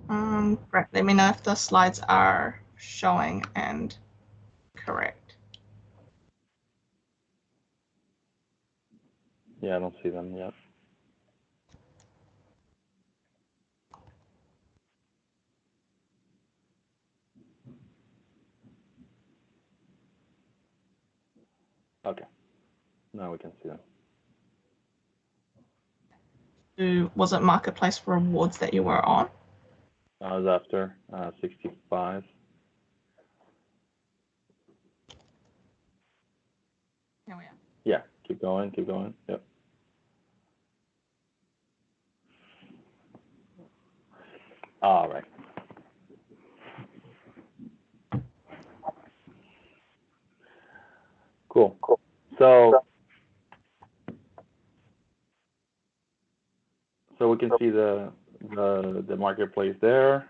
Great. Let me know if the slides are showing and correct. Yeah, I don't see them yet. Okay, now we can see them. Was it Marketplace rewards that you were on? I was after 65. Here we are. Yeah, keep going, keep going. Yep. All right. Cool. So we can see the marketplace there,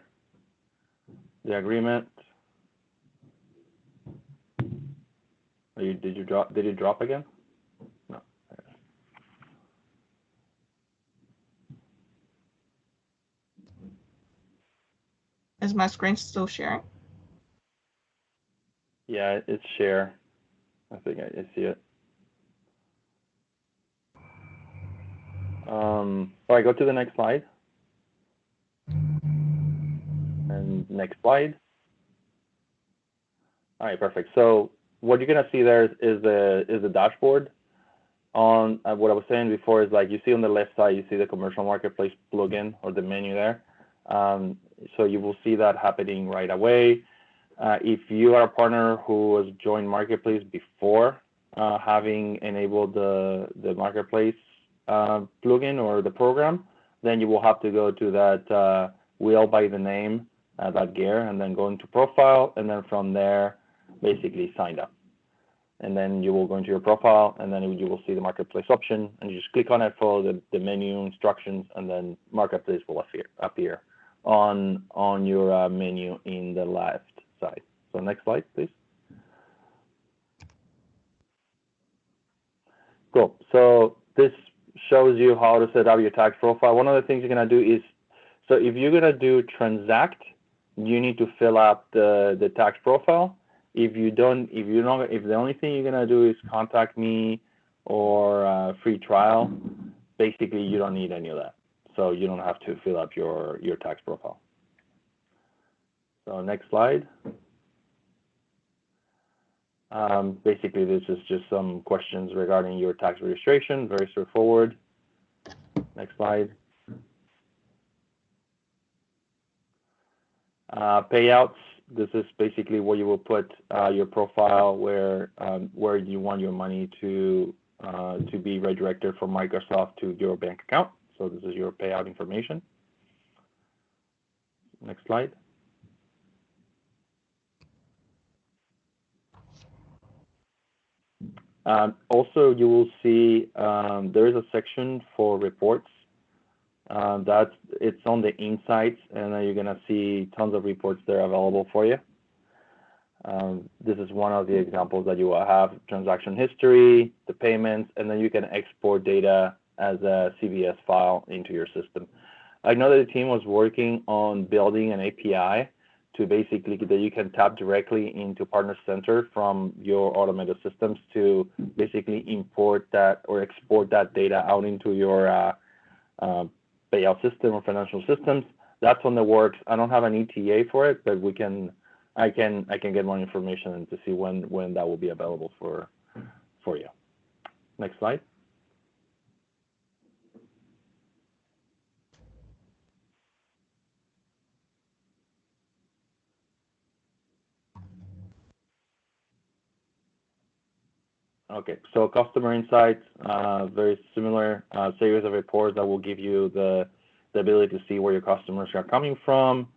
the agreement. Did you drop again? No. Is my screen still sharing? Yeah, it's share. I think I see it. All right, go to the next slide. And next slide. All right, perfect. So what you're gonna see there is the dashboard. On what I was saying before is like you see on the left side, you see the commercial marketplace plugin or the menu there. So you will see that happening right away. If you are a partner who has joined Marketplace before having enabled the Marketplace plugin or the program, then you will have to go to that wheel by the name, that gear, and then go into profile, and then from there, basically sign up. And then you will go into your profile, and then you will see the Marketplace option, and you just click on it, follow the menu instructions, and then Marketplace will appear on your menu in the left side. So next slide, please. Cool. So this shows you how to set up your tax profile. One of the things you're gonna do is, so if you're gonna do transact, you need to fill out the tax profile. If the only thing you're gonna do is contact me or free trial, basically you don't need any of that. So you don't have to fill up your tax profile. So next slide. Basically, this is just some questions regarding your tax registration, very straightforward. Next slide. Payouts, this is basically where you will put your profile where you want your money to be redirected from Microsoft to your bank account. So this is your payout information. Next slide. Also, you will see there is a section for reports. It's on the insights, and then you're gonna see tons of reports there available for you. This is one of the examples that you will have: transaction history, the payments, and then you can export data as a CVS file into your system. I know that the team was working on building an API to basically that you can tap directly into Partner Center from your automated systems to basically import that or export that data out into your payout system or financial systems. That's on the works. I don't have an ETA for it, but I can get more information to see when that will be available for you. Next slide. Okay, so customer insights, very similar series of reports that will give you the ability to see where your customers are coming from,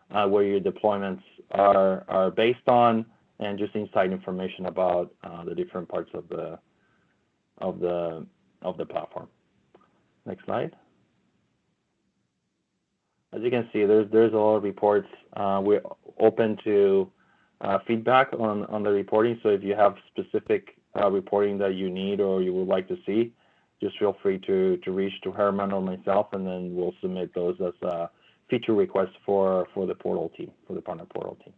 where your deployments are based on, and just inside information about the different parts of the platform. Next slide. As you can see, there's a lot of reports. We're open to feedback on the reporting. So if you have specific reporting that you need or you would like to see, just feel free to reach to Herman or myself, and then we'll submit those as feature requests for the portal team, for the partner portal team.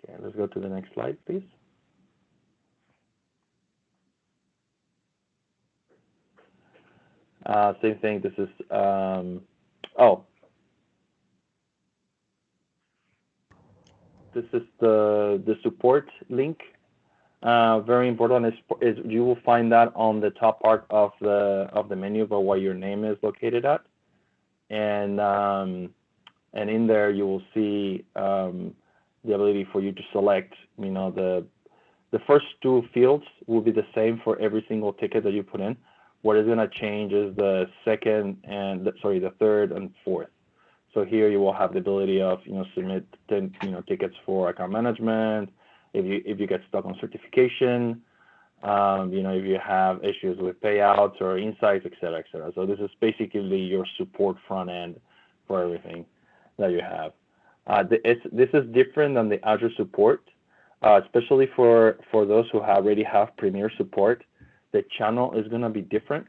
Okay, let's go to the next slide, please. Same thing. This is this is the support link. Very important is you will find that on the top part of the menu, but where your name is located at, and in there you will see the ability for you to select. The first two fields will be the same for every single ticket that you put in. What is going to change is the second and the third and fourth. So here you will have the ability of submit tickets for account management. If you get stuck on certification, if you have issues with payouts or insights, et cetera, et cetera. So this is basically your support front end for everything that you have. This is different than the Azure support, especially for those who already have Premier support. The channel is going to be different.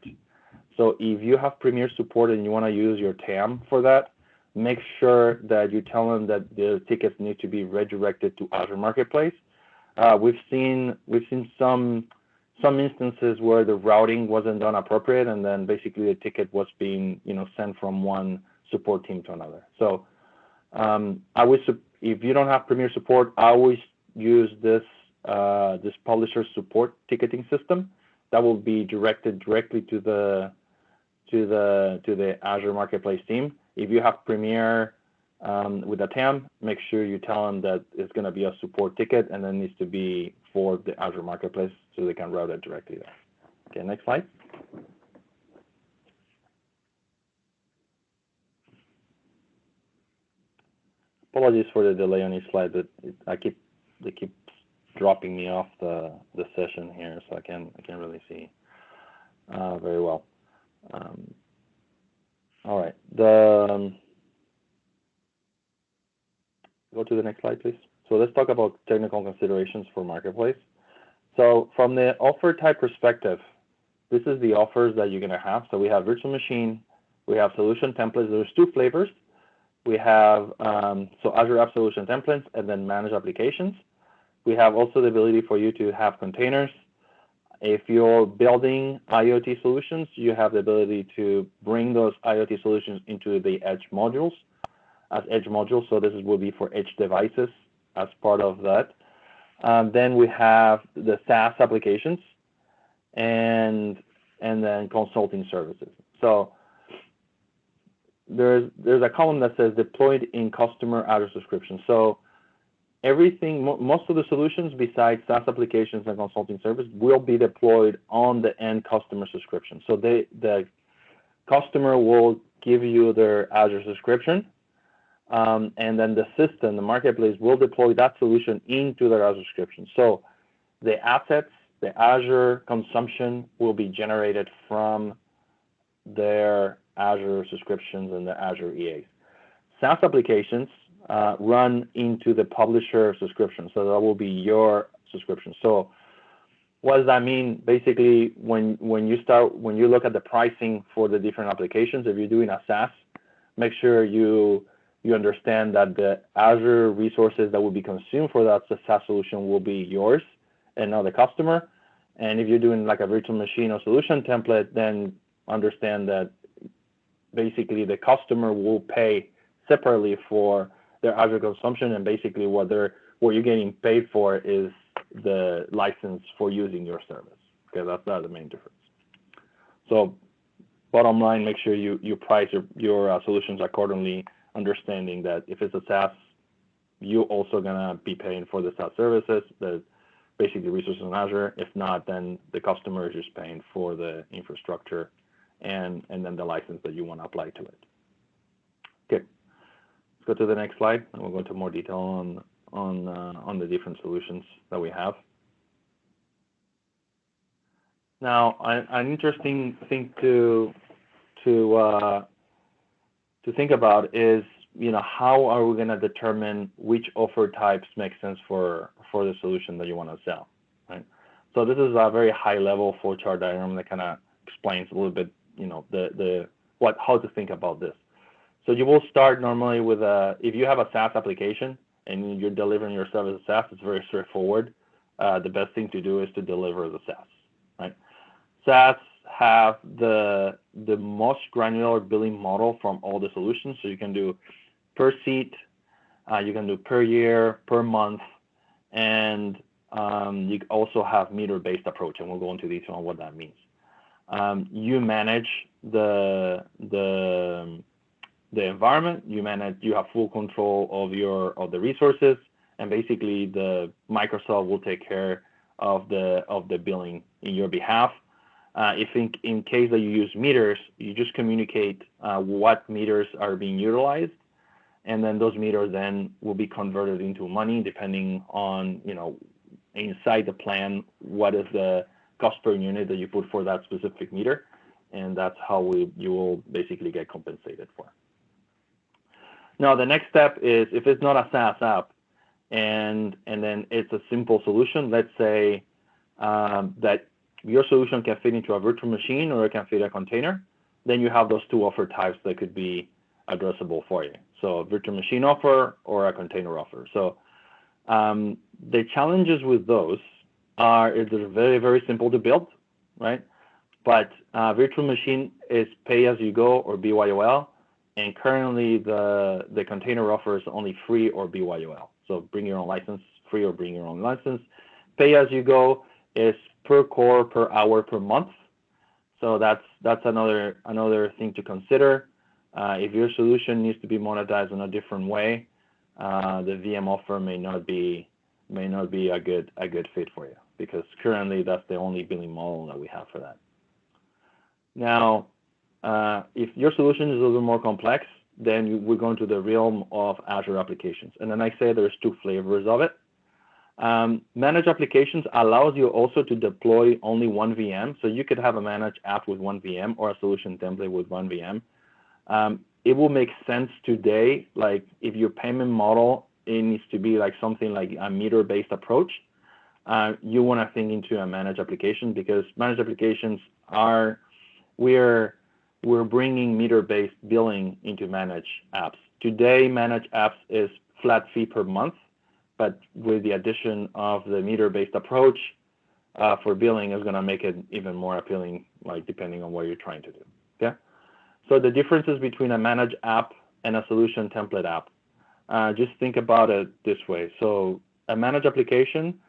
So if you have Premier support and you want to use your TAM for that, make sure that you tell them that the tickets need to be redirected to Azure Marketplace. We've seen some instances where the routing wasn't done appropriate, and then basically the ticket was being sent from one support team to another. So if you don't have Premier support, I always use this publisher support ticketing system that will be directed directly to the Azure Marketplace team. If you have Premier with a TAM, make sure you tell them that it's going to be a support ticket and then needs to be for the Azure Marketplace so they can route it directly there. Okay, next slide. Apologies for the delay on each slide, but they keep dropping me off the session here, so I can't really see very well. All right, go to the next slide, please. So let's talk about technical considerations for Marketplace. So from the offer type perspective, this is the offers that you're going to have. So we have virtual machine, we have solution templates. There's two flavors. We have Azure App Solution Templates and then managed applications. We have also the ability for you to have containers. If you're building IoT solutions, you have the ability to bring those IoT solutions into the edge modules as edge modules. So this will be for edge devices as part of that. Then we have the SaaS applications and then consulting services. So there's a column that says deployed in customer Azure subscription. So everything, most of the solutions besides SaaS applications and consulting service will be deployed on the end customer subscription. So the customer will give you their Azure subscription, and then the system, the marketplace, will deploy that solution into their Azure subscription. So the assets, the Azure consumption will be generated from their Azure subscriptions and the Azure EAs. SaaS applications run into the publisher subscription, so that will be your subscription. So what does that mean? Basically, when you look at the pricing for the different applications, if you're doing a SaaS, make sure you understand that the Azure resources that will be consumed for that SaaS solution will be yours and not the customer. And if you're doing like a virtual machine or solution template, then understand that basically the customer will pay separately for their Azure consumption, and basically what you're getting paid for is the license for using your service. Okay, that's the main difference. So bottom line, make sure you price your solutions accordingly, understanding that if it's a SaaS, you're also gonna be paying for the SaaS services, the basically resources in Azure. If not, then the customer is just paying for the infrastructure and then the license that you want to apply to it. Okay, let's go to the next slide, and we'll go into more detail on the different solutions that we have. Now, an interesting thing to think about is, how are we going to determine which offer types make sense for the solution that you want to sell, right? So this is a very high-level flowchart diagram that kind of explains a little bit, how to think about this. So you will start normally with if you have a SaaS application and you're delivering your service as SaaS, it's very straightforward. The best thing to do is to deliver the SaaS, right? SaaS have the most granular billing model from all the solutions. So you can do per seat, you can do per year, per month, and you also have meter-based approach, and we'll go into detail on what that means. You manage the environment. You have full control of the resources, and basically the Microsoft will take care of the billing in your behalf. If in case that you use meters, you just communicate what meters are being utilized, and then those meters then will be converted into money depending on, inside the plan, what is the cost per unit that you put for that specific meter, and that's how you will basically get compensated for. Now, the next step is if it's not a SaaS app and then it's a simple solution, let's say that your solution can fit into a virtual machine or it can fit a container, then you have those two offer types that could be addressable for you. So a virtual machine offer or a container offer. So the challenges with those are they're very, very simple to build, right? But virtual machine is pay as you go or BYOL, and currently the container offer is only free or BYOL. So bring your own license, free or bring your own license. Pay as you go is per core, per hour, per month. So that's another thing to consider. If your solution needs to be monetized in a different way, the VM offer may not be a good fit for you, because currently that's the only billing model that we have for that. Now, if your solution is a little more complex, then we're going to the realm of Azure applications. And then I say there's two flavors of it. Managed applications allows you also to deploy only one VM. So you could have a managed app with one VM or a solution template with one VM. It will make sense today, like if your payment model, it needs to be like something like a meter-based approach. You want to think into a managed application, because managed applications we're bringing meter-based billing into managed apps. Today, managed apps is flat fee per month, but with the addition of the meter-based approach for billing is going to make it even more appealing, like depending on what you're trying to do. Okay. So the differences between a managed app and a solution template app, just think about it this way. So a managed application,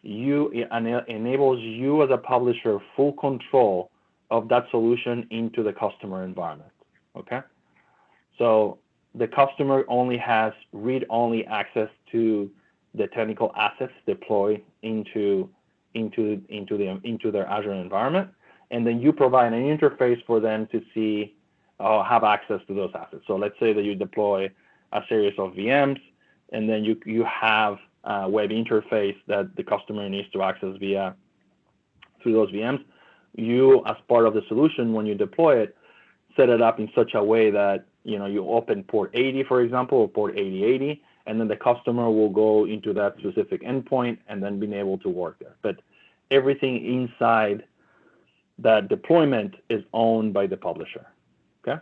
enables you as a publisher full control of that solution into the customer environment. Okay. So the customer only has read-only access to the technical assets deployed into their Azure environment, and then you provide an interface for them to see have access to those assets. So let's say that you deploy a series of VMs, and then you have a web interface that the customer needs to access through those VMs. You, as part of the solution, when you deploy it, set it up in such a way that you open port 80, for example, or port 8080, and then the customer will go into that specific endpoint and then being able to work there. But everything inside that deployment is owned by the publisher. Okay.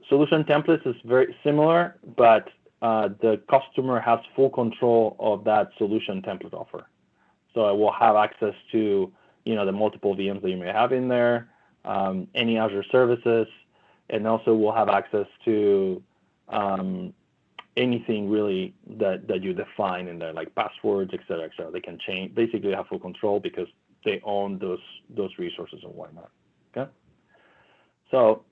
Solution templates is very similar, but the customer has full control of that solution template offer. So it will have access to the multiple VMs that you may have in there, any Azure services, and also will have access to anything really that you define in there, like passwords, et cetera, et cetera. They can change, basically have full control because they own those resources and whatnot. Okay. So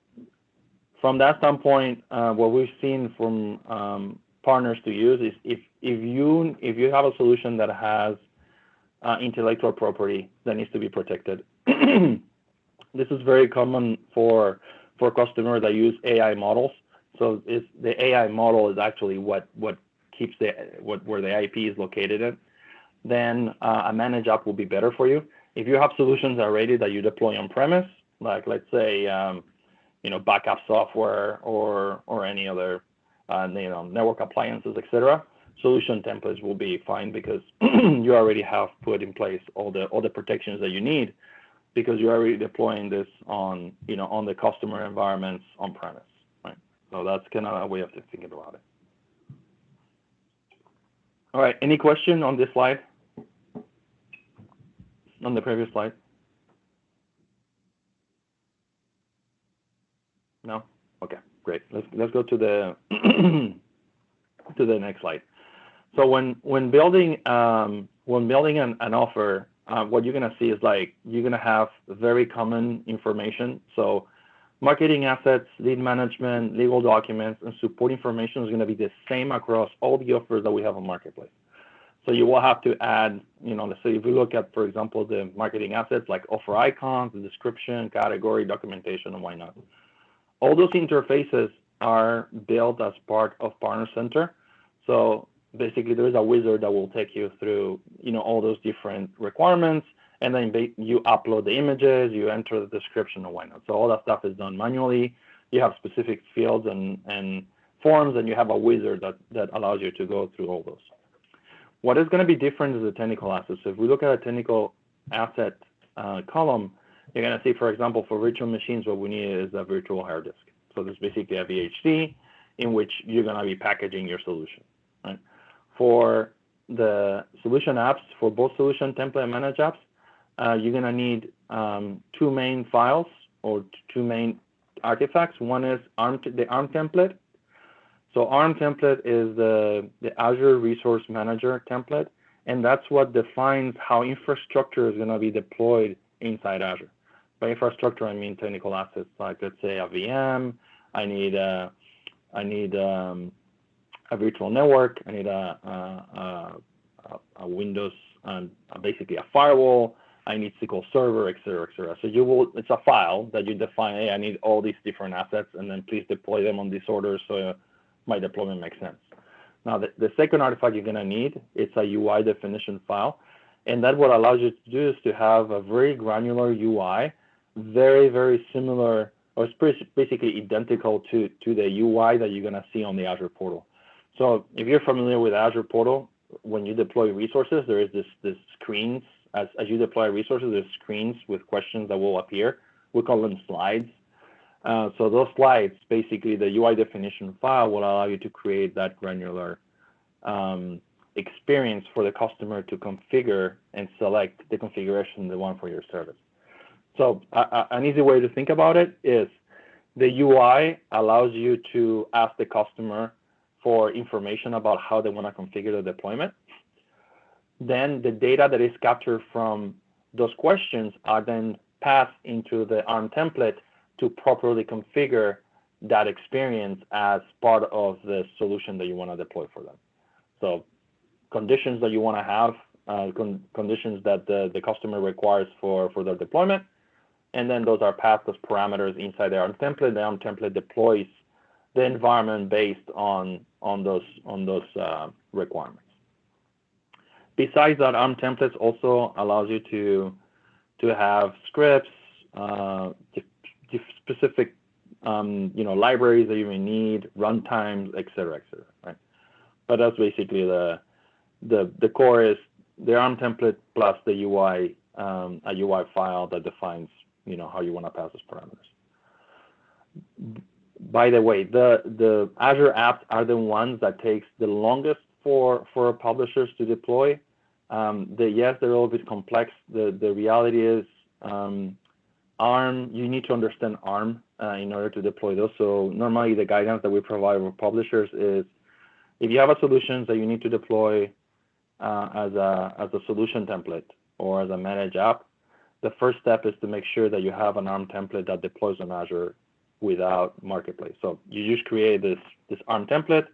from that standpoint, what we've seen from partners to use is if you have a solution that has intellectual property that needs to be protected. This is very common for customers that use AI models. So the AI model is actually what keeps where the IP is located in. Then a managed app will be better for you. If you have solutions already that you deploy on premise, like let's say backup software or any other network appliances, etc. Solution templates will be fine because you already have put in place all the protections that you need, because you're already deploying this on the customer environments on premise, right? So that's kind of a way of thinking about it. All right, any question on this slide? On the previous slide? No? Okay, great. Let's go to the to the next slide. So when building an offer, what you're gonna see is like you're gonna have very common information. So marketing assets, lead management, legal documents, and support information is gonna be the same across all the offers that we have on Marketplace. So you will have to add, let's say if we look at, for example, the marketing assets like offer icons, the description, category, documentation, and why not. All those interfaces are built as part of Partner Center. So basically, there is a wizard that will take you through, all those different requirements, and then you upload the images, you enter the description, and why not. So all that stuff is done manually. You have specific fields and forms, and you have a wizard that allows you to go through all those. What is going to be different is the technical assets. So if we look at a technical asset column, you're going to see, for example, for virtual machines, what we need is a virtual hard disk. So there's basically a VHD in which you're going to be packaging your solution. Right? For the solution apps, for both solution template and managed apps, you're going to need two main files or two main artifacts. One is the ARM template. So ARM template is the Azure Resource Manager template, and that's what defines how infrastructure is going to be deployed inside Azure. By infrastructure, I mean technical assets like, let's say, a VM. I need a virtual network. I need a Windows, basically a firewall. I need SQL Server, et cetera, et cetera. So it's a file that you define. Hey, I need all these different assets, and then please deploy them on this order so my deployment makes sense. Now, the second artifact you're going to need, it's a UI definition file. And that what allows you to do is to have a very granular UI, very, very similar, or it's basically identical to the UI that you're going to see on the Azure portal. So if you're familiar with Azure portal, when you deploy resources, there is this screens. As you deploy resources, there's screens with questions that will appear. We call them slides. So those slides, basically the UI definition file will allow you to create that granular experience for the customer to configure and select the configuration they want for your service. So an easy way to think about it is the UI allows you to ask the customer for information about how they want to configure the deployment. Then the data that is captured from those questions are then passed into the ARM template to properly configure that experience as part of the solution that you want to deploy for them. So conditions that you want to have, conditions that the customer requires for their deployment, and then those are passed as parameters inside the ARM template. The ARM template deploys the environment based on those requirements. Besides that, ARM templates also allows you to have scripts, specific libraries that you may need, runtimes, et cetera, right? But that's basically the core is the ARM template plus the UI, a UI file that defines how you want to pass those parameters. By the way, the Azure apps are the ones that takes the longest for publishers to deploy. Yes, they're a little bit complex. The reality is ARM, you need to understand ARM in order to deploy those. So normally the guidance that we provide for publishers is if you have a solution that you need to deploy as a solution template or as a managed app, the first step is to make sure that you have an ARM template that deploys on Azure without Marketplace. So you just create this ARM template,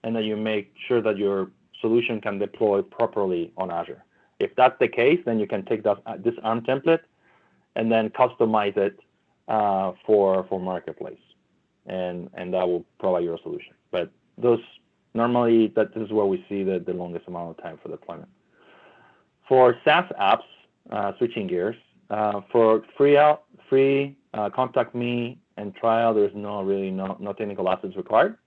and then you make sure that your solution can deploy properly on Azure. If that's the case, then you can take this ARM template and then customize it for Marketplace, and that will provide your solution. But those normally this is where we see the longest amount of time for deployment. For SaaS apps, switching gears, for free contact me and trial, there's no technical assets required.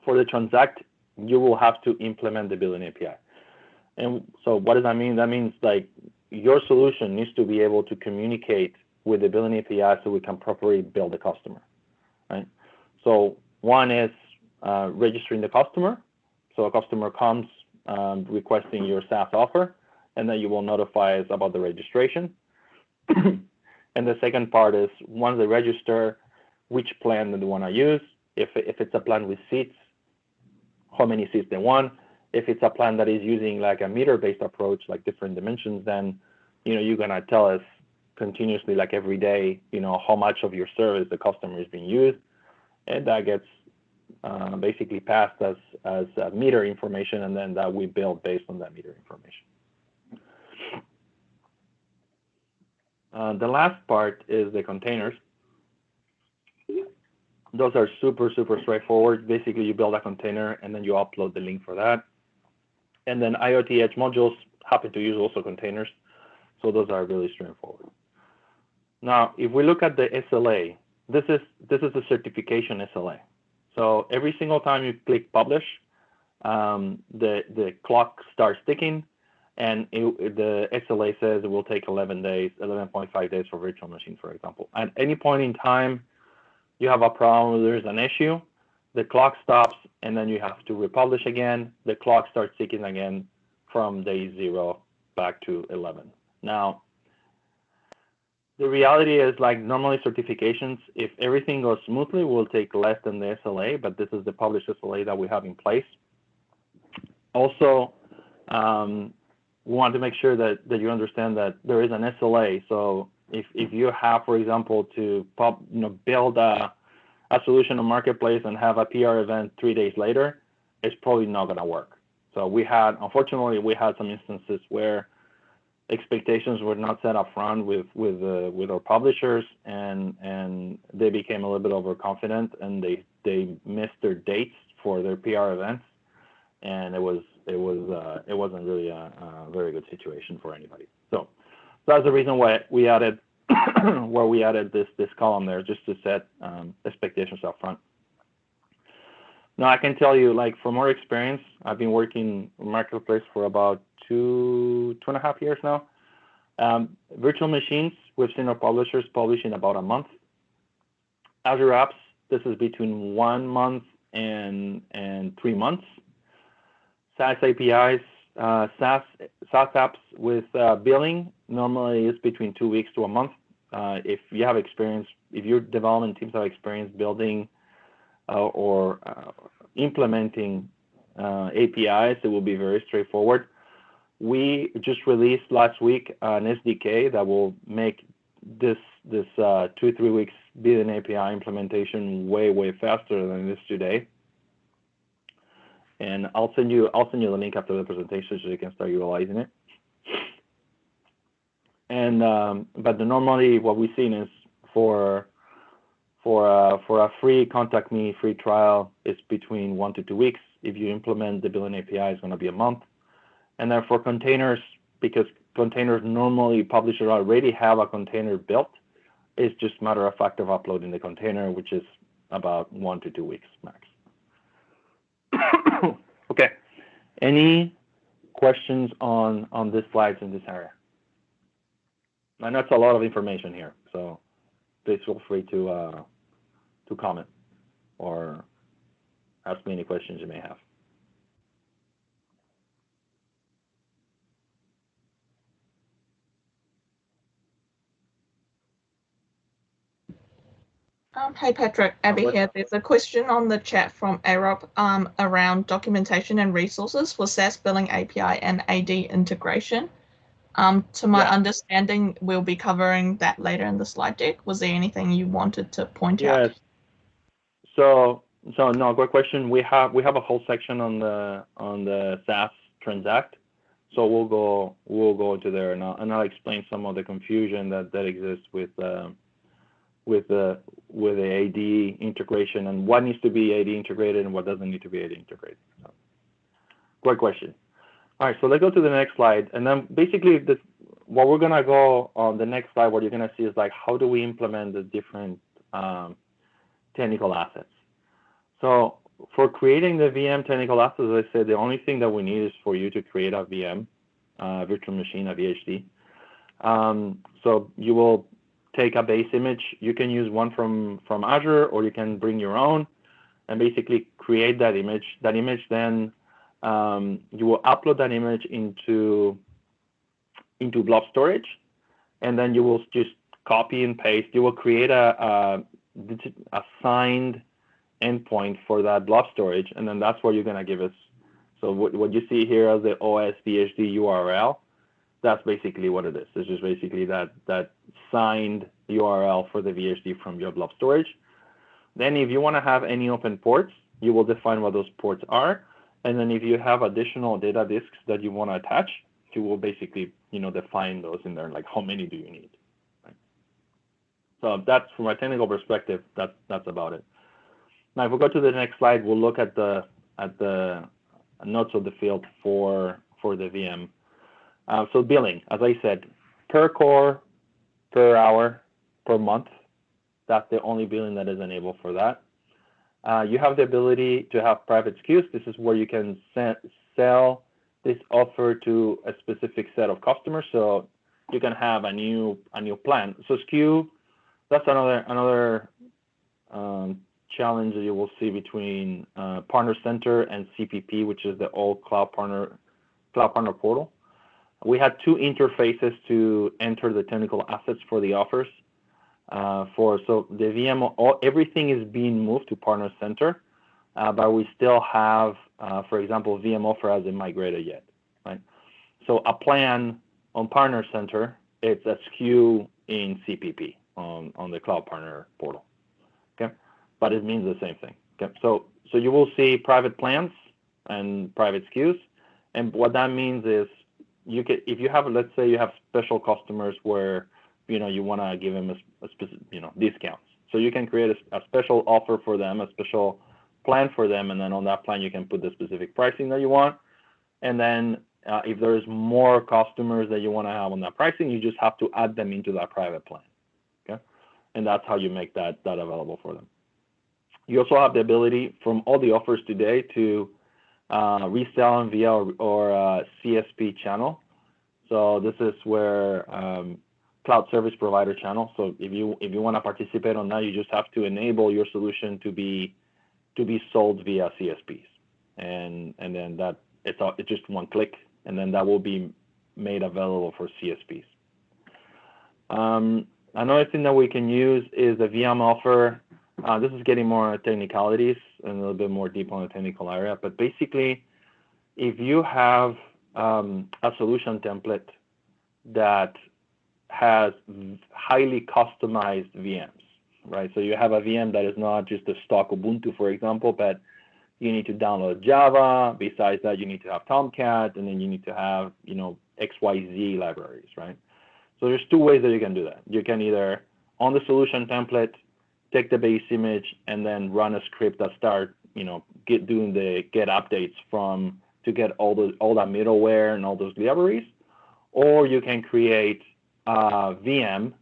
For the transact, you will have to implement the billing API. And so what does that mean? That means like your solution needs to be able to communicate with the billing API so we can properly bill the customer, right? So one is registering the customer. So a customer comes requesting your SaaS offer, and then you will notify us about the registration. And the second part is once they register, which plan do they want to use. If it's a plan with seats, how many seats they want. If it's a plan that is using like a meter-based approach, like different dimensions, then you're gonna tell us continuously, like every day, how much of your service the customer is being used, and that gets basically passed as meter information, and then that we build based on that meter information. The last part is the containers. Those are super straightforward. Basically, you build a container and then you upload the link for that. And then IoT Edge modules happen to use also containers. So those are really straightforward. Now, if we look at the SLA, this is a certification SLA. So every single time you click publish, the clock starts ticking, and the SLA says it will take 11.5 days for virtual machine, for example. At any point in time, you have a problem, there's an issue, the clock stops, and then you have to republish again. The clock starts ticking again from day 0 back to 11. Now, the reality is, like normally certifications, if everything goes smoothly, will take less than the SLA, but this is the published SLA that we have in place. Also, we want to make sure that you understand that there is an SLA. So if you have, for example, to build a solution on Marketplace and have a PR event 3 days later, it's probably not going to work. So unfortunately, we had some instances where expectations were not set up front with our publishers, and they became a little bit overconfident, and they missed their dates for their PR events, and it wasn't really a very good situation for anybody. So that's the reason why we added this column there, just to set expectations up front. Now I can tell you, like from our experience, I've been working Marketplace for about two and a half years now. Virtual machines, we've seen our publishers publish in about a month. Azure apps, this is between 1 month and 3 months. SaaS APIs, SaaS apps with billing normally is between 2 weeks to a month. If you have experience, if your development teams have experience building or implementing APIs, it will be very straightforward. We just released last week an SDK that will make this 2-3 weeks billing API implementation way faster than it is today. And I'll send you the link after the presentation so you can start utilizing it. And but normally what we've seen is for a free contact me free trial, it's between 1 to 2 weeks. If you implement the billing API, it's going to be a month. And then for containers, because containers normally publishers already have a container built, it's just matter of fact of uploading the container, which is about 1 to 2 weeks max. Okay. Any questions on these slides in this area? I know it's a lot of information here, so please feel free to comment or ask me any questions you may have. Hey Patrick, Abby here. There's a question on the chat from Arob around documentation and resources for SaaS billing API and AD integration. To my understanding, we'll be covering that later in the slide deck. Was there anything you wanted to point out? Yes. So no, great question. We have a whole section on the SaaS transact. So we'll go into there and I'll explain some of the confusion that exists with the AD integration and what needs to be AD integrated and what doesn't need to be AD integrated. So, great question. All right, so let's go to the next slide. And then basically what we're gonna go on the next slide, what you're gonna see is like, how do we implement the different technical assets? So for creating the VM technical assets, as I said, the only thing that we need is for you to create a VM, virtual machine, a VHD. So you will take a base image. You can use one from Azure, or you can bring your own and basically create that image. That image then you will upload that image into blob storage, and then you will just copy and paste. You will create a signed endpoint for that blob storage, and then that's where you're going to give us. So what you see here as the OSVHD URL, that's basically what it is. It's just basically that signed URL for the VHD from your blob storage. Then if you want to have any open ports, you will define what those ports are. And then if you have additional data disks that you want to attach, you will basically, define those in there, like how many do you need. Right? So that's, from a technical perspective, that's about it. Now, if we go to the next slide, we'll look at the notes of the field for the VM. So billing, as I said, per core, per hour, per month. That's the only billing that is enabled for that. You have the ability to have private SKUs. This is where you can sell this offer to a specific set of customers. So you can have a new plan. So SKU, that's another challenge that you will see between Partner Center and CPP, which is the old Cloud Partner portal. We had two interfaces to enter the technical assets for the offers. So the VM, everything is being moved to Partner Center, but we still have, for example, VM offer hasn't migrated yet, right? So a plan on Partner Center, it's a SKU in CPP on the Cloud Partner portal, okay? But it means the same thing, okay? So you will see private plans and private SKUs, and what that means is you can, if you have, let's say you have special customers where you want to give them a specific, discounts. So you can create a special offer for them, a special plan for them, and then on that plan you can put the specific pricing that you want. And then if there's more customers that you want to have on that pricing, you just have to add them into that private plan. Okay, and that's how you make that available for them. You also have the ability from all the offers today to resell them via or CSP channel. So this is where cloud service provider channel. So if you want to participate on that, you just have to enable your solution to be sold via CSPs, and then that it's just one click, and then that will be made available for CSPs. Another thing that we can use is the VM offer. This is getting more technicalities and a little bit more deep on the technical area, but basically, if you have a solution template that has highly customized VMs, right? So you have a VM that is not just a stock Ubuntu, for example, but you need to download Java. Besides that, you need to have Tomcat, and then you need to have, XYZ libraries, right? So there's two ways that you can do that. You can either, on the solution template, take the base image and then run a script that start, doing the get updates to get all that middleware and all those libraries, or you can create a VM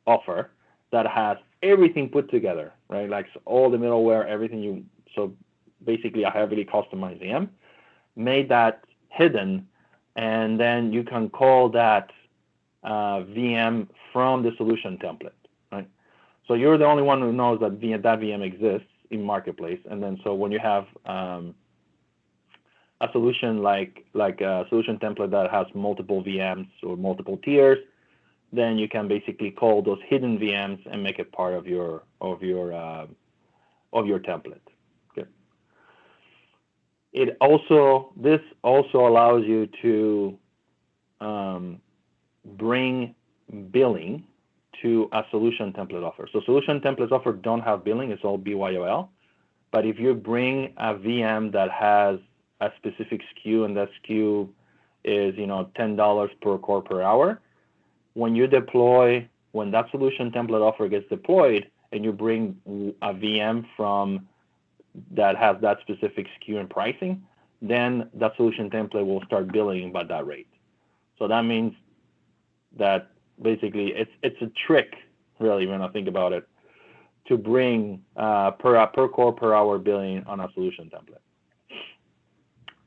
offer that has everything put together, right? Like all the middleware, everything so basically a heavily customized VM, made that hidden, and then you can call that VM from the solution template, right? So you're the only one who knows that VM exists in Marketplace, and then so when you have a solution like a solution template that has multiple VMs or multiple tiers, then you can basically call those hidden VMs and make it part of your template. Okay. This also allows you to bring billing to a solution template offer. So solution templates offer don't have billing; it's all BYOL. But if you bring a VM that has a specific SKU, and that SKU is $10 per core per hour, when that solution template offer gets deployed, and you bring a VM from that has that specific SKU and pricing, then that solution template will start billing by that rate. So that means that basically it's a trick, really, when I think about it, to bring per core per hour billing on a solution template.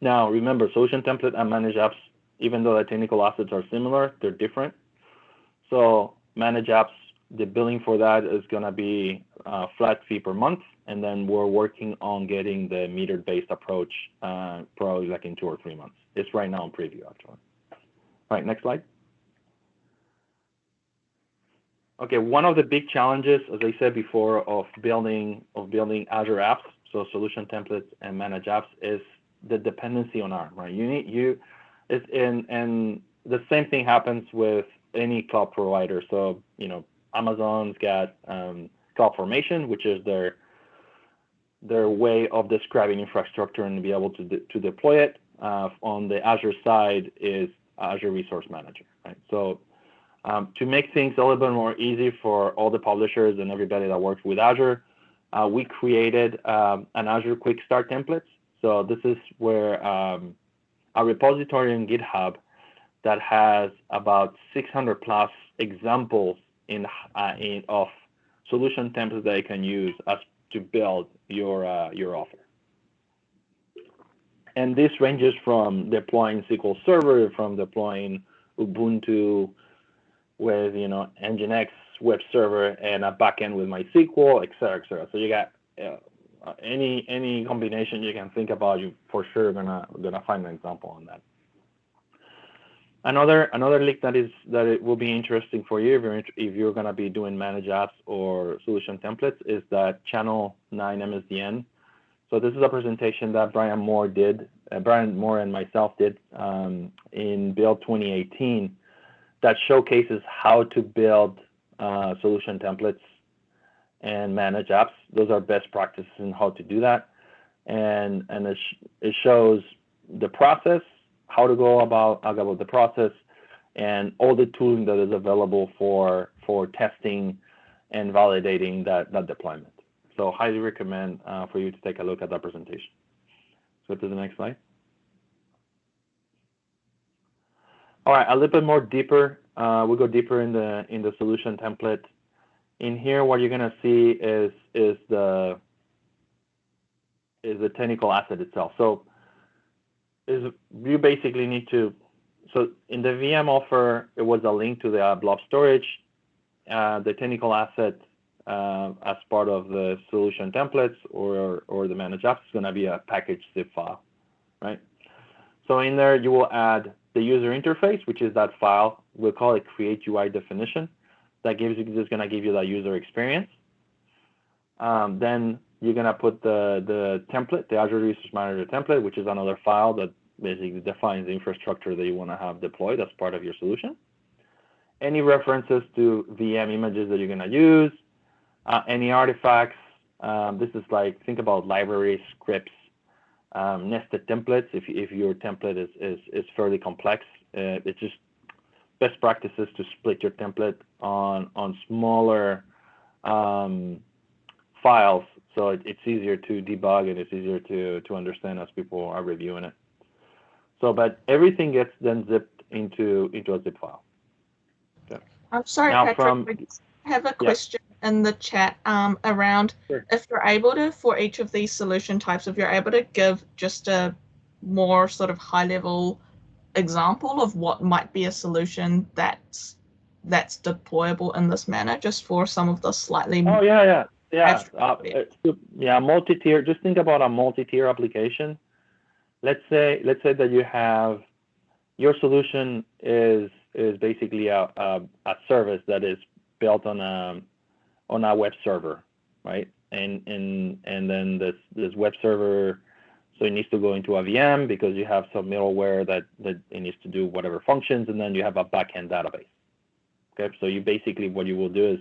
Now, remember, solution template and managed apps, even though the technical assets are similar, they're different. So managed apps the billing for that is going to be a flat fee per month, and then we're working on getting the meter-based approach probably like in 2 or 3 months. It's right now in preview, actually. All right, next slide. Okay, one of the big challenges, as I said before, of building Azure apps, so solution templates and managed apps, is the dependency on ARM, right? And the same thing happens with any cloud provider. So, Amazon's got CloudFormation, which is their way of describing infrastructure and be able to deploy it. On the Azure side is Azure Resource Manager, right? So to make things a little bit more easy for all the publishers and everybody that works with Azure, we created an Azure Quick Start templates. So this is where a repository in GitHub that has about 600 plus examples of solution templates that you can use to build your offer. And this ranges from deploying SQL Server, from deploying Ubuntu with Nginx web server and a backend with MySQL, et cetera, et cetera. So you got any combination you can think about, you for sure gonna find an example on that. Another link that it will be interesting for you if you're gonna be doing managed apps or solution templates is that Channel 9 MSDN. So this is a presentation that Brian Moore and myself did in Build 2018 that showcases how to build solution templates and manage apps. Those are best practices in how to do that, and it shows the process, how to go about the process, and all the tooling that is available for testing and validating that deployment. So highly recommend for you to take a look at that presentation. So to the next slide. All right, a little bit more deeper. We'll go deeper in the solution template. In here, what you're gonna see is the technical asset itself. So you basically need to. So in the VM offer, it was a link to the blob storage. The technical asset as part of the solution templates or the managed apps is gonna be a package zip file, right? So in there, you will add the user interface, which is that file. We'll call it create UI definition. That is going to give you that user experience. Then you're going to put the template, the Azure Resource Manager template, which is another file that basically defines the infrastructure that you want to have deployed as part of your solution. Any references to VM images that you're going to use, any artifacts. This is like, think about libraries, scripts, nested templates. If your template is fairly complex, it's just best practices to split your template on smaller files, so it's easier to debug and it's easier to understand as people are reviewing it. So, but everything gets then zipped into a zip file. Okay. I'm sorry, now Patrick, I have a question in the chat around if you're able to, for each of these solution types, if you're able to give just a more sort of high level example of what might be a solution that's deployable in this manner, just for some of the slightly multi-tier. Just think about a multi-tier application. Let's say that you have your solution is basically a service that is built on a web server, right? And then this web server, so it needs to go into a VM because you have some middleware that it needs to do whatever functions, and then you have a backend database. Okay, so you basically, what you will do is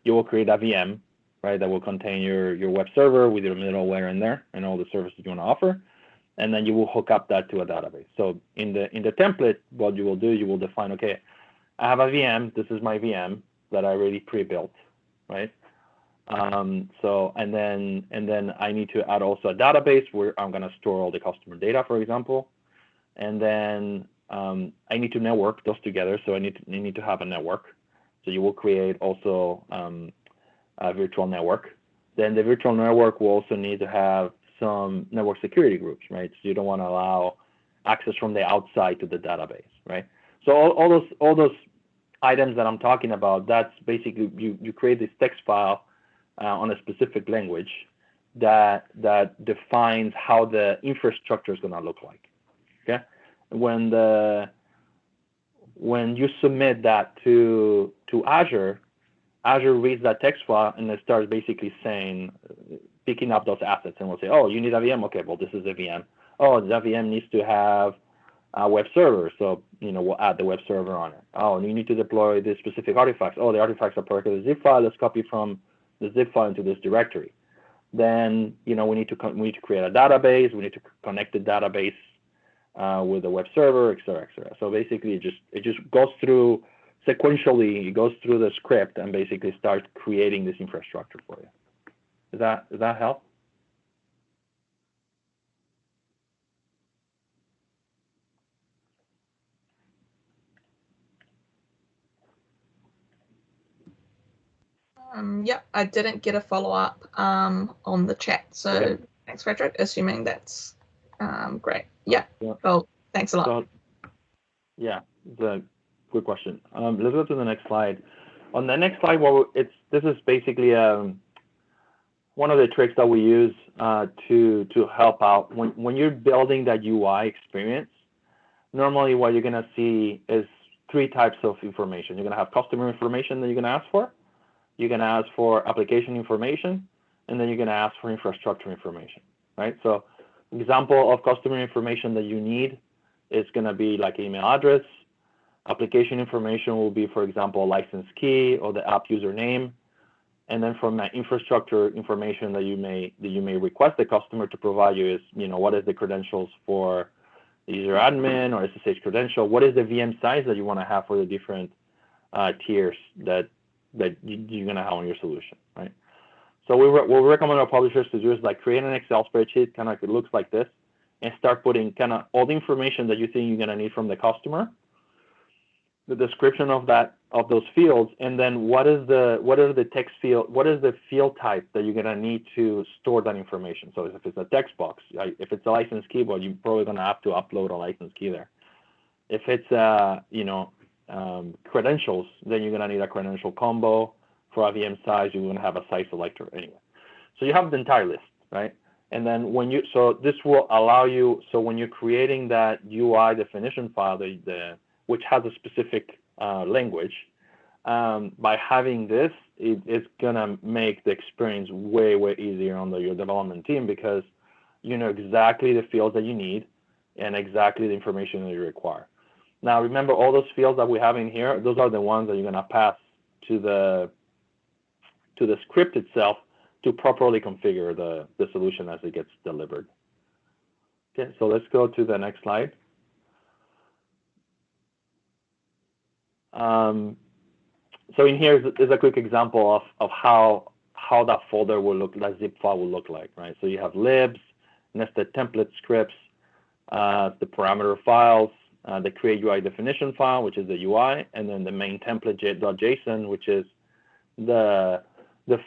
you will create a VM, right, that will contain your web server with your middleware in there and all the services you want to offer, and then you will hook up that to a database. So in the template, what you will do, you will define, okay, I have a VM. This is my VM that I already pre-built, right? So and then I need to add also a database where I'm going to store all the customer data, for example, and then I need to network those together. So I need to have a network. So you will create also a virtual network. Then the virtual network will also need to have some network security groups, right? So you don't want to allow access from the outside to the database, right? So all those items that I'm talking about, that's basically you create this text file on a specific language that defines how the infrastructure is going to look like. Okay, when you submit that to Azure, Azure reads that text file and it starts basically saying, picking up those assets, and we'll say, oh, you need a VM? Okay, well, this is a VM. Oh, that VM needs to have a web server, so we'll add the web server on it. Oh, you need to deploy this specific artifacts. Oh, the artifacts are part of the zip file. Let's copy from the zip file into this directory. Then we need to create a database. We need to connect the database with the web server, et cetera, et cetera. So basically, it just goes through sequentially. It goes through the script and basically starts creating this infrastructure for you. Does that help? Yep, I didn't get a follow-up on the chat, so okay. Thanks, Patrick. Assuming that's great. Yeah. Well, thanks a lot. So, yeah, it's a good question. Let's go to the next slide. On the next slide, this is basically one of the tricks that we use to help out when you're building that UI experience. Normally, what you're gonna see is 3 types of information. You're gonna have customer information that you're gonna ask for. You're gonna ask for application information, and then you're gonna ask for infrastructure information, right? So, example of customer information that you need is gonna be like email address. Application information will be, for example, license key or the app username. And then from that infrastructure information that you may request the customer to provide you is, what is the credentials for the user admin or SSH credential? What is the VM size that you want to have for the different tiers that you're going to have on your solution, right? So what we recommend our publishers to do is like create an Excel spreadsheet, kind of like it looks like this, and start putting kind of all the information that you think you're going to need from the customer, the description of those fields, and then what is the text field, what is the field type that you're gonna need to store that information. So if it's a text box, if it's a license key, well, you're probably gonna have to upload a license key there. If it's credentials, then you're gonna need a credential combo. For a VM size, you're gonna have a size selector anyway. So you have the entire list, right? And then this will allow you. So when you're creating that UI definition file, which has a specific language, by having this, it's gonna make the experience way easier on your development team, because you know exactly the fields that you need and exactly the information that you require. Now remember, all those fields that we have in here, those are the ones that you're gonna pass to the script itself to properly configure the solution as it gets delivered. Okay, so let's go to the next slide. So in here is a quick example of how that folder will look, that zip file will look like, right? So you have libs, nested template scripts, the parameter files, the create UI definition file, which is the UI, and then the main template.json, which is the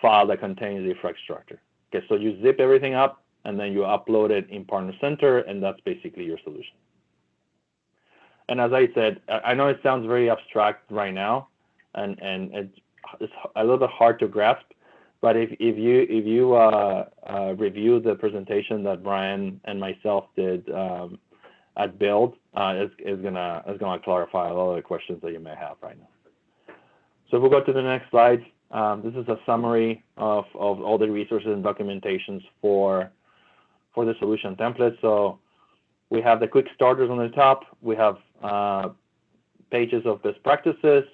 file that contains the infrastructure. Okay, so you zip everything up, and then you upload it in Partner Center, and that's basically your solution. And as I said, I know it sounds very abstract right now, and it's a little bit hard to grasp. But if you review the presentation that Brian and myself did at Build, is gonna clarify a lot of the questions that you may have right now. So if we go to the next slide, this is a summary of all the resources and documentations for the solution template. So we have the quick starters on the top. We have pages of best practices.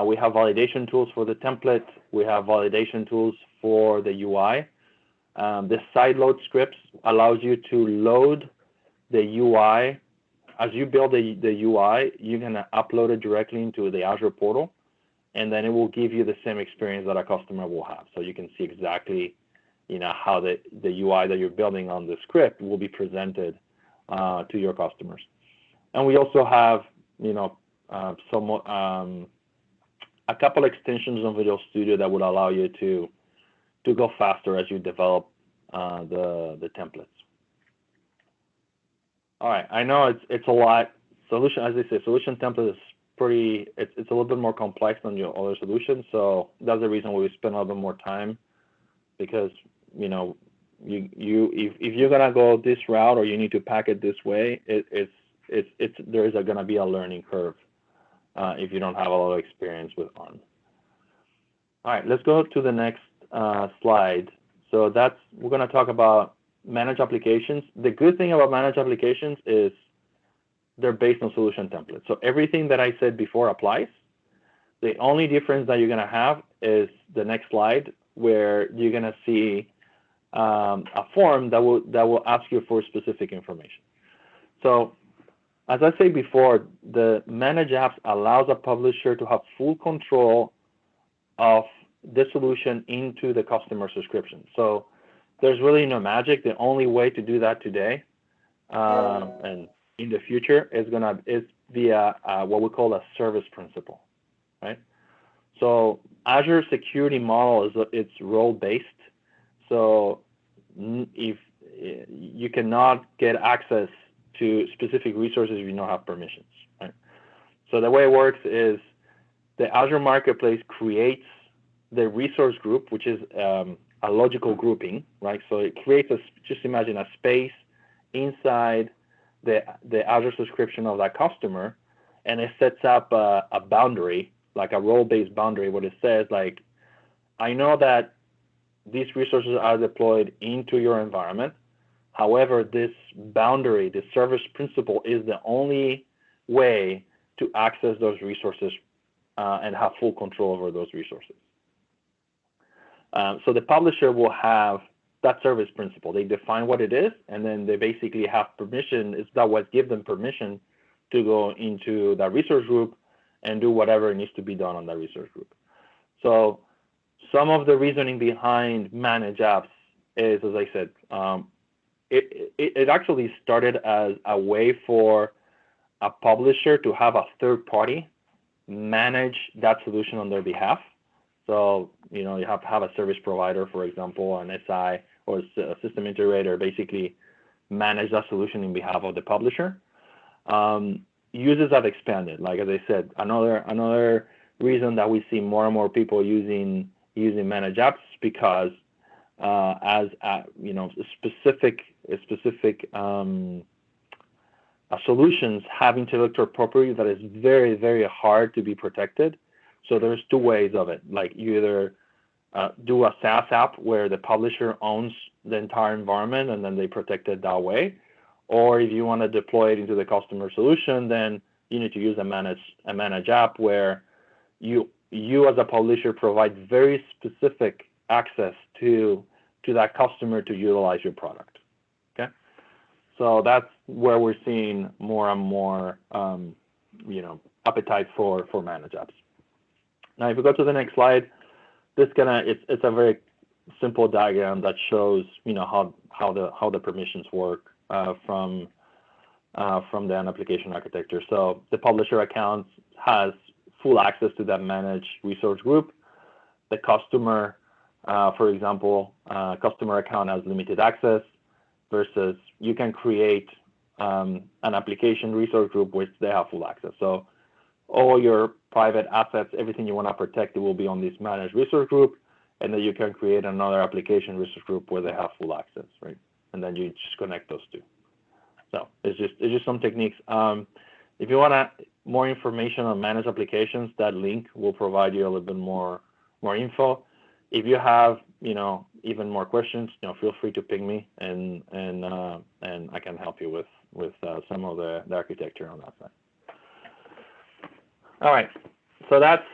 We have validation tools for the template. We have validation tools for the UI. The side load scripts allows you to load the UI. As you build the UI, you're going to upload it directly into the Azure portal, and then it will give you the same experience that a customer will have. So you can see exactly, how the UI that you're building on the script will be presented to your customers. And we also have, a couple extensions on Visual Studio that would allow you to go faster as you develop the templates. All right, I know it's a lot. As I say, solution template is it's a little bit more complex than your other solutions. So that's the reason why we spend a little bit more time, because if you're gonna go this route or you need to pack it this way, there is gonna be a learning curve if you don't have a lot of experience with ARM. All right, let's go to the next slide. So we're gonna talk about managed applications. The good thing about managed applications is they're based on solution templates. So everything that I said before applies. The only difference that you're gonna have is the next slide, where you're gonna see a form that will ask you for specific information. So as I said before, the managed apps allows a publisher to have full control of the solution into the customer subscription. So there's really no magic. The only way to do that today and in the future is via what we call a service principle, right? So Azure security model it's role based. So if you cannot get access to specific resources if you don't have permissions, right? So the way it works is the Azure Marketplace creates the resource group, which is a logical grouping, right? So it creates just imagine a space inside the Azure subscription of that customer, and it sets up a boundary, like a role-based boundary, what it says, like, I know that these resources are deployed into your environment. However, this boundary, the service principle, is the only way to access those resources and have full control over those resources. So the publisher will have that service principle. They define what it is, and then they basically have permission. It's that what gives them permission to go into that resource group and do whatever needs to be done on that resource group. So some of the reasoning behind managed apps is, as I said, it actually started as a way for a publisher to have a third party manage that solution on their behalf. So, you have a service provider, for example, an SI or a system integrator, basically manage that solution in behalf of the publisher. Uses have expanded. Like, as I said, another reason that we see more and more people using managed apps, because specific solutions have intellectual property that is very, very hard to be protected. So there's two ways of it. Like, you either do a SaaS app where the publisher owns the entire environment and then they protect it that way, or if you want to deploy it into the customer solution, then you need to use a managed app where you as a publisher provide very specific access to that customer to utilize your product. Okay, so that's where we're seeing more and more appetite for managed apps. Now, if we go to the next slide, it's a very simple diagram that shows how the permissions work from the application architecture. So the publisher account has full access to that managed resource group. The customer, for example, customer account has limited access, versus you can create an application resource group which they have full access. So all your private assets, everything you want to protect, it will be on this managed resource group, and then you can create another application resource group where they have full access, right? And then you just connect those two. So it's just some techniques. If you want more information on managed applications, that link will provide you a little bit more info. If you have even more questions, feel free to ping me, and I can help you with some of the architecture on that side. All right, so that's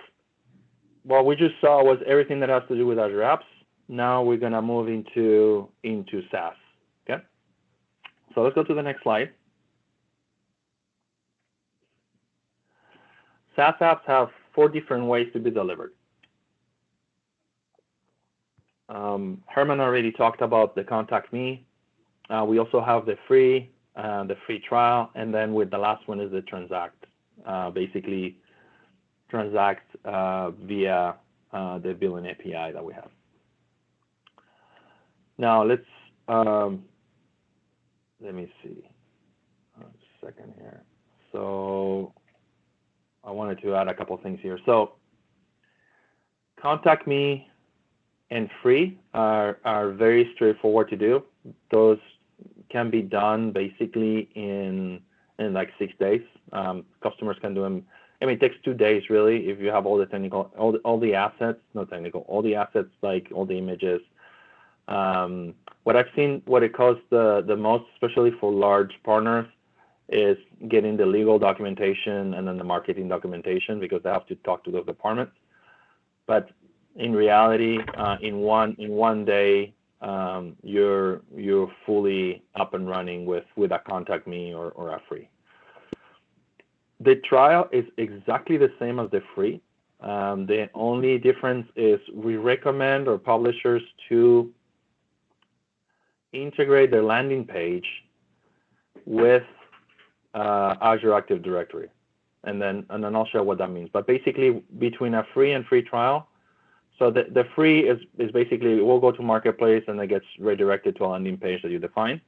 what we just saw was everything that has to do with Azure Apps. Now we're gonna move into SaaS. Okay, so let's go to the next slide. SaaS apps have 4 different ways to be delivered. Herman already talked about the Contact Me. We also have the free trial, and then with the last one is the Transact. Basically, transact via the billing API that we have. Now let's let me see a second here. So I wanted to add a couple things here. So Contact Me and Free are very straightforward to do. Those can be done basically in like 6 days. Customers can do them. I mean, it takes 2 days really if you have all the technical, all the assets, not technical, all the assets, like all the images. What I've seen, what it costs the most, especially for large partners, is getting the legal documentation and then the marketing documentation, because they have to talk to those departments. But in reality, in one day, you're fully up and running with a Contact Me or a Free. The trial is exactly the same as the Free. The only difference is we recommend our publishers to integrate their landing page with Azure Active Directory, and then I'll show what that means. But basically, between a free and free trial, so the free is basically we'll go to Marketplace and it gets redirected to a landing page that you define,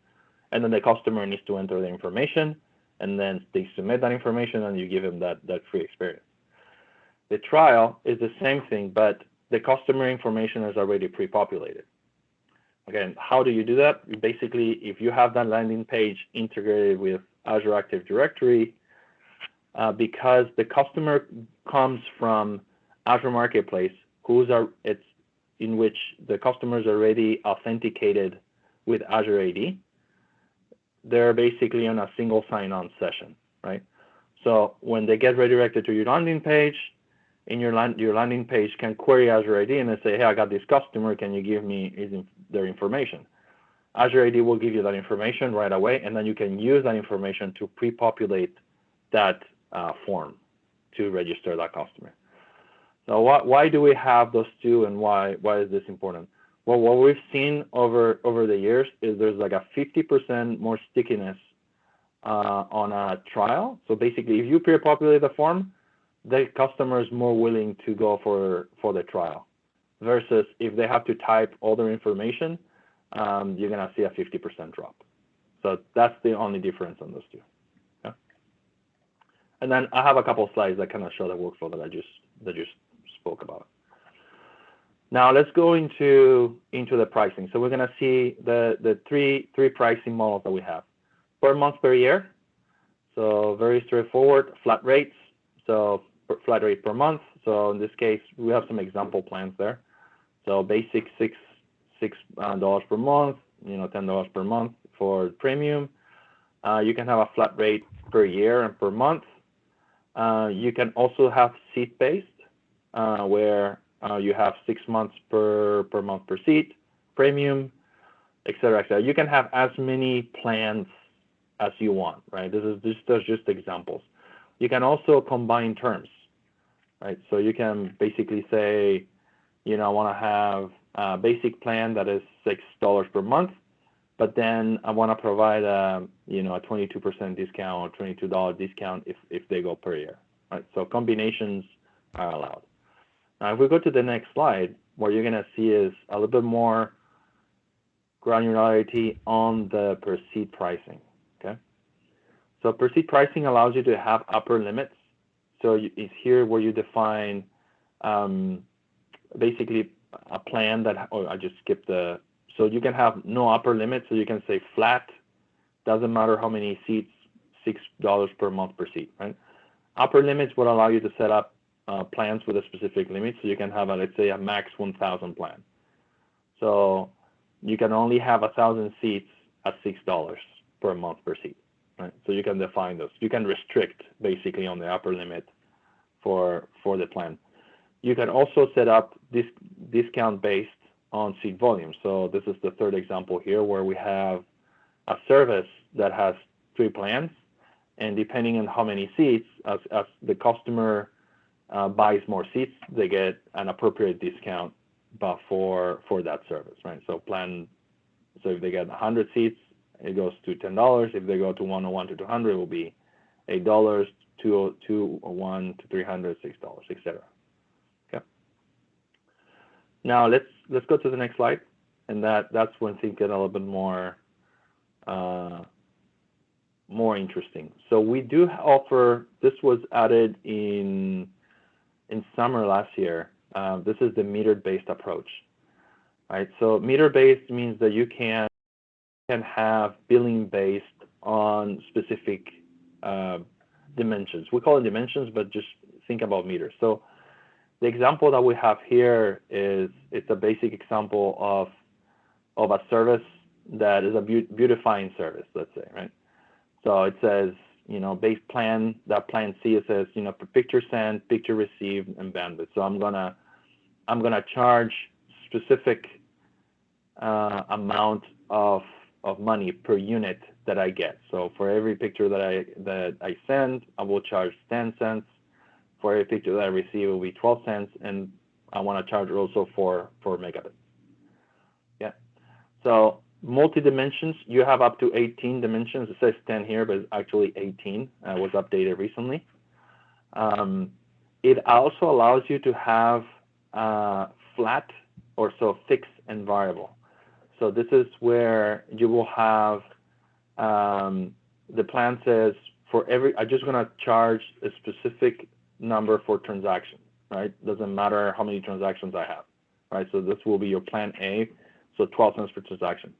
and then the customer needs to enter the information, and then they submit that information, and you give them that free experience. The trial is the same thing, but the customer information is already pre-populated. Again, how do you do that? Basically, if you have that landing page integrated with Azure Active Directory, because the customer comes from Azure Marketplace, in which the customer is already authenticated with Azure AD, they're basically on a single sign-on session, right? So when they get redirected to your landing page, your landing page can query Azure AD and they say, hey, I got this customer, can you give me their information? Azure AD will give you that information right away, and then you can use that information to pre-populate that form to register that customer. So why do we have those two, and why is this important? Well, what we've seen over the years is there's like a 50% more stickiness on a trial. So basically, if you pre-populate the form, the customer is more willing to go for the trial, versus if they have to type all their information, you're gonna see a 50% drop. So that's the only difference on those two. Okay? And then I have a couple of slides that kind of show the workflow that I just spoke about. Now let's go into the pricing. So we're gonna see the three pricing models that we have: per month, per year. So very straightforward, flat rates. So flat rate per month. So in this case, we have some example plans there. So basic $6 per month, $10 per month for premium. You can have a flat rate per year and per month. You can also have seat-based, where you have 6 months per month per seat, premium, et cetera, et cetera. You can have as many plans as you want, right? These are just examples. You can also combine terms, right? So you can basically say, I want to have a basic plan that is $6 per month, but then I want to provide a 22% discount or $22 discount if they go per year, right? So combinations are allowed. Now, if we go to the next slide, what you're going to see is a little bit more granularity on the per seat pricing. Okay, so per seat pricing allows you to have upper limits. So it's here where you define basically a plan that, I just skipped so you can have no upper limit. So you can say flat, doesn't matter how many seats, $6 per month per seat, right? Upper limits would allow you to set up plans with a specific limit. So you can have, let's say, a max 1,000 plan. So you can only have 1,000 seats at $6 per month per seat, right? So you can define those. You can restrict basically on the upper limit for the plan. You can also set up this discount based on seat volume. So this is the third example here, where we have a service that has 3 plans, and depending on how many seats, as the customer buys more seats, they get an appropriate discount for that service, right? So if they get 100 seats, it goes to $10. If they go to 101 to 200, it will be $8, 201 to 300, $6, etc. Okay. Now let's go to the next slide, and that's when things get a little bit more more interesting. So we do offer, this was added in summer last year. This is the meter-based approach, right? So meter-based means that you can have billing based on specific dimensions. We call it dimensions, but just think about meters. So the example that we have here is, it's a basic example of a service that is a beautifying service, let's say, right? So it says, base plan, that plan C, it says, picture sent, picture received, and bandwidth. So I'm gonna charge specific amount of money per unit that I get. So for every picture that I send, I will charge 10 cents. For every picture that I receive, it will be 12 cents, and I want to charge also for megabits. Yeah. So multi-dimensions, you have up to 18 dimensions. It says 10 here, but it's actually 18. It was updated recently. It also allows you to have flat, or so fixed and variable. So this is where you will have, the plan says, I'm just going to charge a specific number for transaction, right? Doesn't matter how many transactions I have, right? So this will be your plan A, so 12 cents per transaction.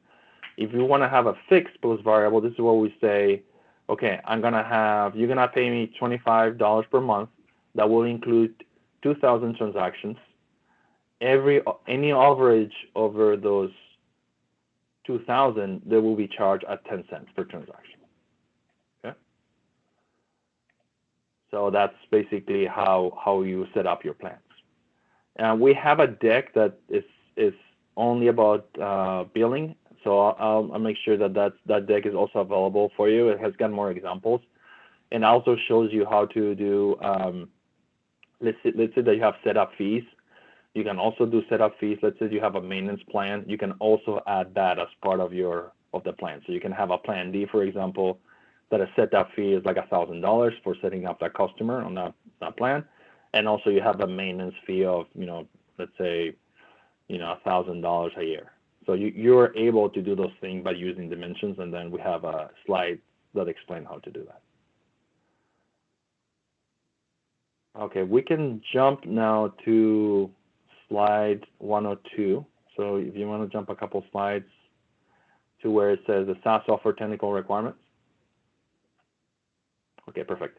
If you want to have a fixed plus variable, this is what we say, okay, you're going to pay me $25 per month. That will include 2,000 transactions. Any average over those 2,000, they will be charged at 10 cents per transaction. Okay. So that's basically how you set up your plans. We have a deck that is only about billing. So I'll make sure that deck is also available for you. It has got more examples, and also shows you how to do. Let's say that you have setup fees. You can also do setup fees. Let's say you have a maintenance plan. You can also add that as part of the plan. So you can have a plan D, for example, that a setup fee is like $1,000 for setting up that customer on that plan, and also you have a maintenance fee of let's say $1,000 a year. So you're able to do those things by using dimensions, and then we have a slide that explains how to do that. Okay, we can jump now to slide 102. So if you want to jump a couple slides to where it says the SaaS software technical requirements. Okay, perfect.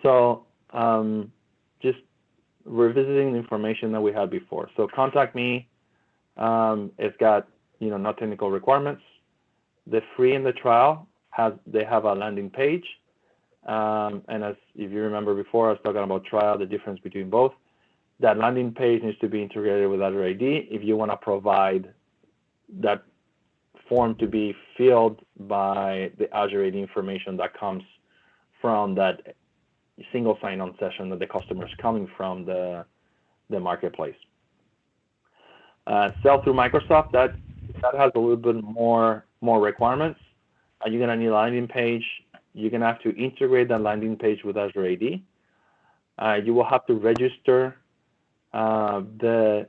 So just revisiting the information that we had before. So contact me. It's got no technical requirements. The free and the trial they have a landing page. And if you remember before, I was talking about trial, the difference between both. That landing page needs to be integrated with Azure AD. If you want to provide that form to be filled by the Azure AD information that comes from that single sign-on session that the customer is coming from the marketplace. Sell through Microsoft, that has a little bit more requirements. You're going to need a landing page. You're going to have to integrate that landing page with Azure AD. You will have to register the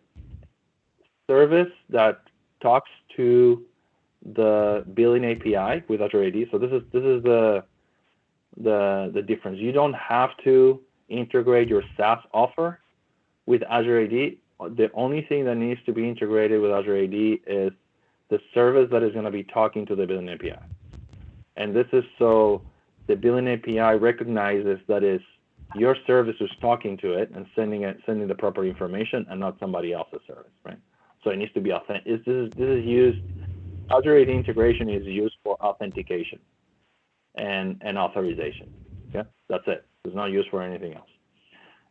service that talks to the billing API with Azure AD. So this is the difference. You don't have to integrate your SaaS offer with Azure AD. The only thing that needs to be integrated with Azure AD is the service that is going to be talking to the billing API. And this is so the billing API recognizes that is your service is talking to it and sending the proper information, and not somebody else's service, right? So it needs to be authentic. This is used. Azure AD integration is used for authentication and authorization. Okay, that's it. It's not used for anything else.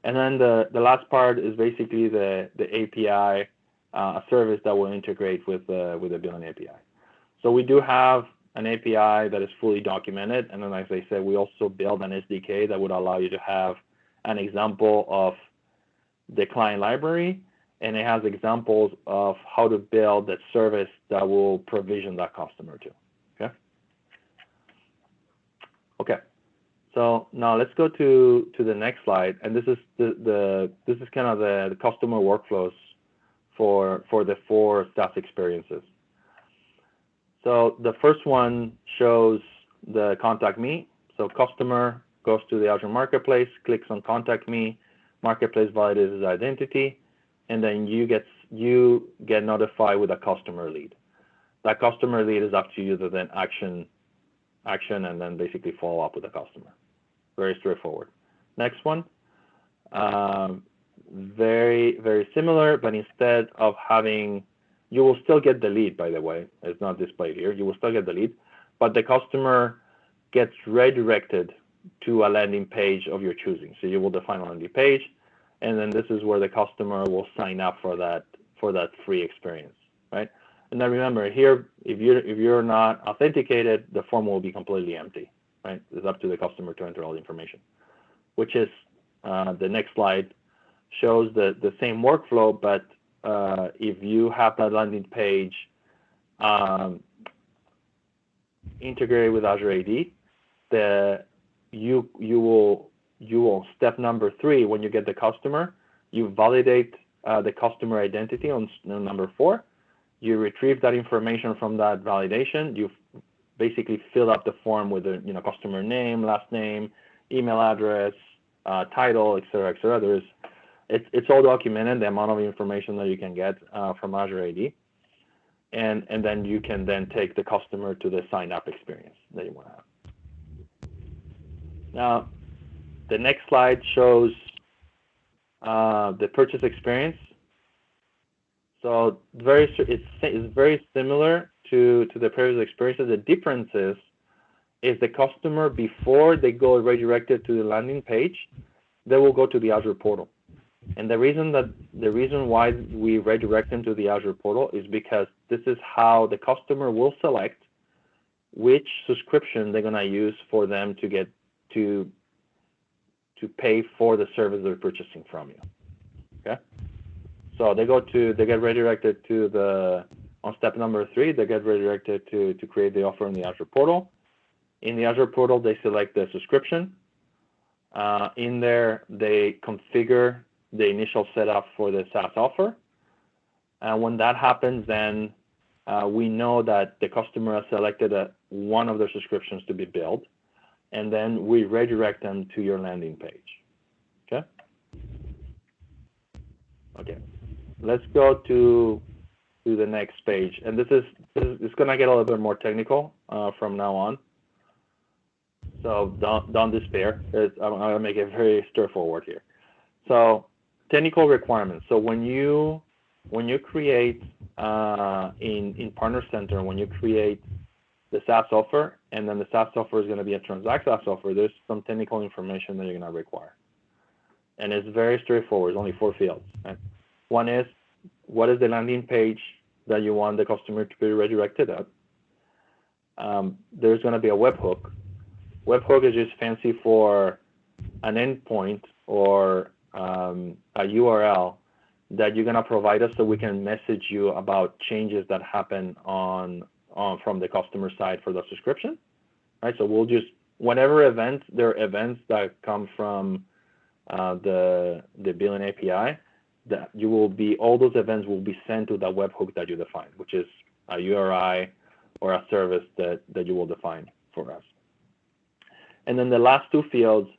And then the last part is basically the API, a service that will integrate with the billing API. So we do have an API that is fully documented, and then, as I said, we also build an SDK that would allow you to have an example of the client library, and it has examples of how to build that service that will provision that customer to. Okay. So now let's go to the next slide, and this is this is kind of the customer workflows for the 4 SaaS experiences. So the first one shows the contact me. So customer goes to the Azure Marketplace, clicks on contact me, Marketplace validates his identity, and then you get notified with a customer lead. That customer lead is up to you to then action and then basically follow up with the customer. Very straightforward. Next one. Very, very similar, but instead of having, you will still get the lead, by the way. It's not displayed here. You will still get the lead, but the customer gets redirected to a landing page of your choosing. So you will define a landing page, and then this is where the customer will sign up for that free experience, right? And then remember here, if you're not authenticated, the form will be completely empty, right? It's up to the customer to enter all the information, which is the next slide shows the same workflow, but if you have that landing page integrated with Azure AD, you will step number 3, when you get the customer, you validate the customer identity on number 4. You retrieve that information from that validation. You basically fill up the form with the customer name, last name, email address, title, etc., etc. It's all documented, the amount of information that you can get from Azure AD, and then you can then take the customer to the sign up experience that you want to have. Now, the next slide shows the purchase experience. So it's very similar to the previous experiences. The difference is the customer, before they go redirected to the landing page, they will go to the Azure portal. And the reason why we redirect them to the Azure portal is because this is how the customer will select which subscription they're going to use for them to get to pay for the service they're purchasing from you. Okay. So they get redirected on step number 3, they get redirected to create the offer in the Azure portal. In the Azure portal, they select the subscription. In there, they configure the initial setup for the SaaS offer. And when that happens, then we know that the customer has selected one of their subscriptions to be billed, and then we redirect them to your landing page. Okay. Okay. Let's go to the next page, and this is going to get a little bit more technical from now on. So don't despair. I'm going to make it very straightforward here. So technical requirements. So when you create in Partner Center, when you create the SaaS offer, and then the SaaS offer is going to be a Transact SaaS offer, there's some technical information that you're going to require. And it's very straightforward. It's only 4 fields. Right? One is, what is the landing page that you want the customer to be redirected at? There's going to be a webhook. Webhook is just fancy for an endpoint or a URL that you're going to provide us, so we can message you about changes that happen from the customer side for the subscription. Right? So we'll just, whenever there are events that come from the billing API, that all those events will be sent to that webhook that you define, which is a URI or a service that you will define for us. And then the last 2 fields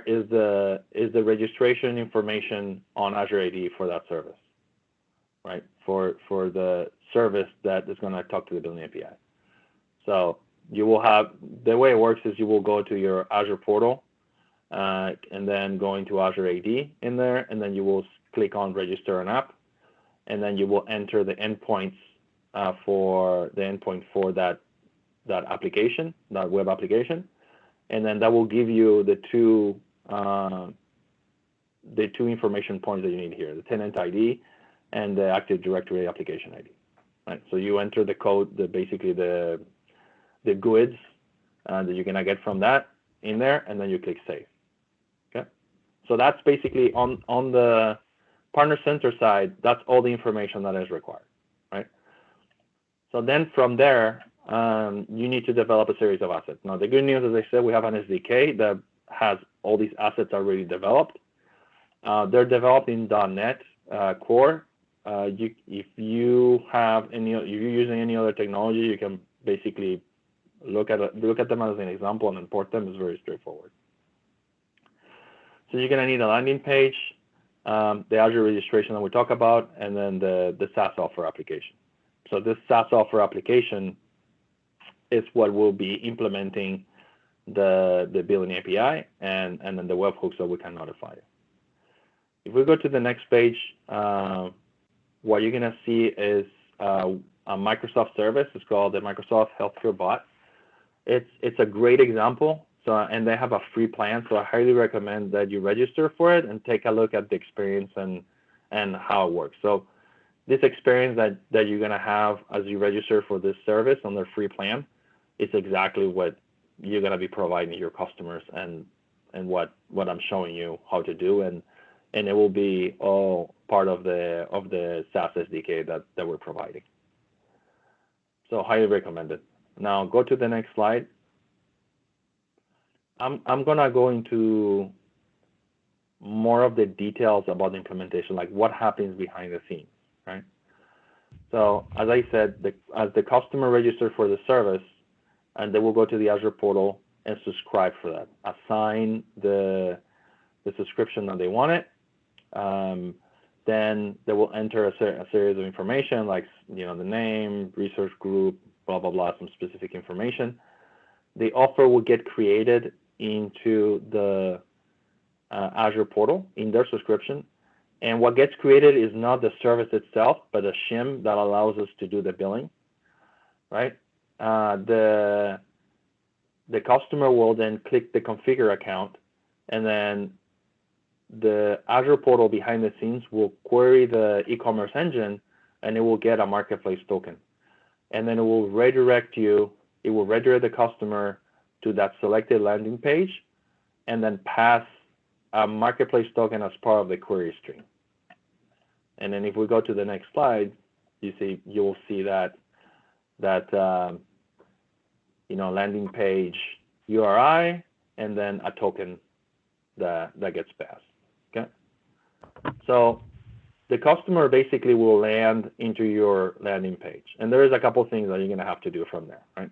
is the registration information on Azure AD for that service, right? For the service that is going to talk to the billing API. So you will have, the way it works is you will go to your Azure portal and then go into Azure AD in there, and then you will click on register an app, and then you will enter the endpoints for that application, that web application, and then that will give you the two information points that you need here: the tenant ID and the Active Directory application ID. Right. So you enter the code, basically the GUIDs that you're gonna get from that in there, and then you click save. Okay. So that's basically on the Partner Center side. That's all the information that is required. Right. So then from there, you need to develop a series of assets. Now, the good news, as I said, we have an SDK that has all these assets already developed. They're developed in .NET Core. If you're using any other technology, you can basically look at them as an example and import them is very straightforward. So you're going to need a landing page, the Azure registration that we talk about, and then the SaaS offer application. So this SaaS offer application is what will be implementing the billing API and then the webhooks that we can notify you. If we go to the next page, what you're going to see is a Microsoft service. It's called the Microsoft Healthcare Bot. It's a great example. So, and they have a free plan. So I highly recommend that you register for it and take a look at the experience and how it works. So this experience that you're going to have as you register for this service on their free plan is exactly what you're going to be providing your customers and what I'm showing you how to do, and it will be all part of the SaaS SDK that we're providing. So highly recommended. Now go to the next slide. I'm gonna go into more of the details about the implementation, like what happens behind the scenes, right? So as I said, as the customer registers for the service, and they will go to the Azure portal and subscribe for that. Assign the subscription that they want it. Then they will enter a series of information like the name, research group, blah blah blah, some specific information. The offer will get created into the Azure portal in their subscription, and what gets created is not the service itself, but a shim that allows us to do the billing, right? The customer will then click the configure account, and then the Azure portal behind the scenes will query the e-commerce engine, and it will get a marketplace token, and then it will redirect the customer to that selected landing page, and then pass a marketplace token as part of the query stream. And then if we go to the next slide, you will see that landing page URI, and then a token that gets passed. Okay, so the customer basically will land into your landing page, and there is a couple of things that you're going to have to do from there, right?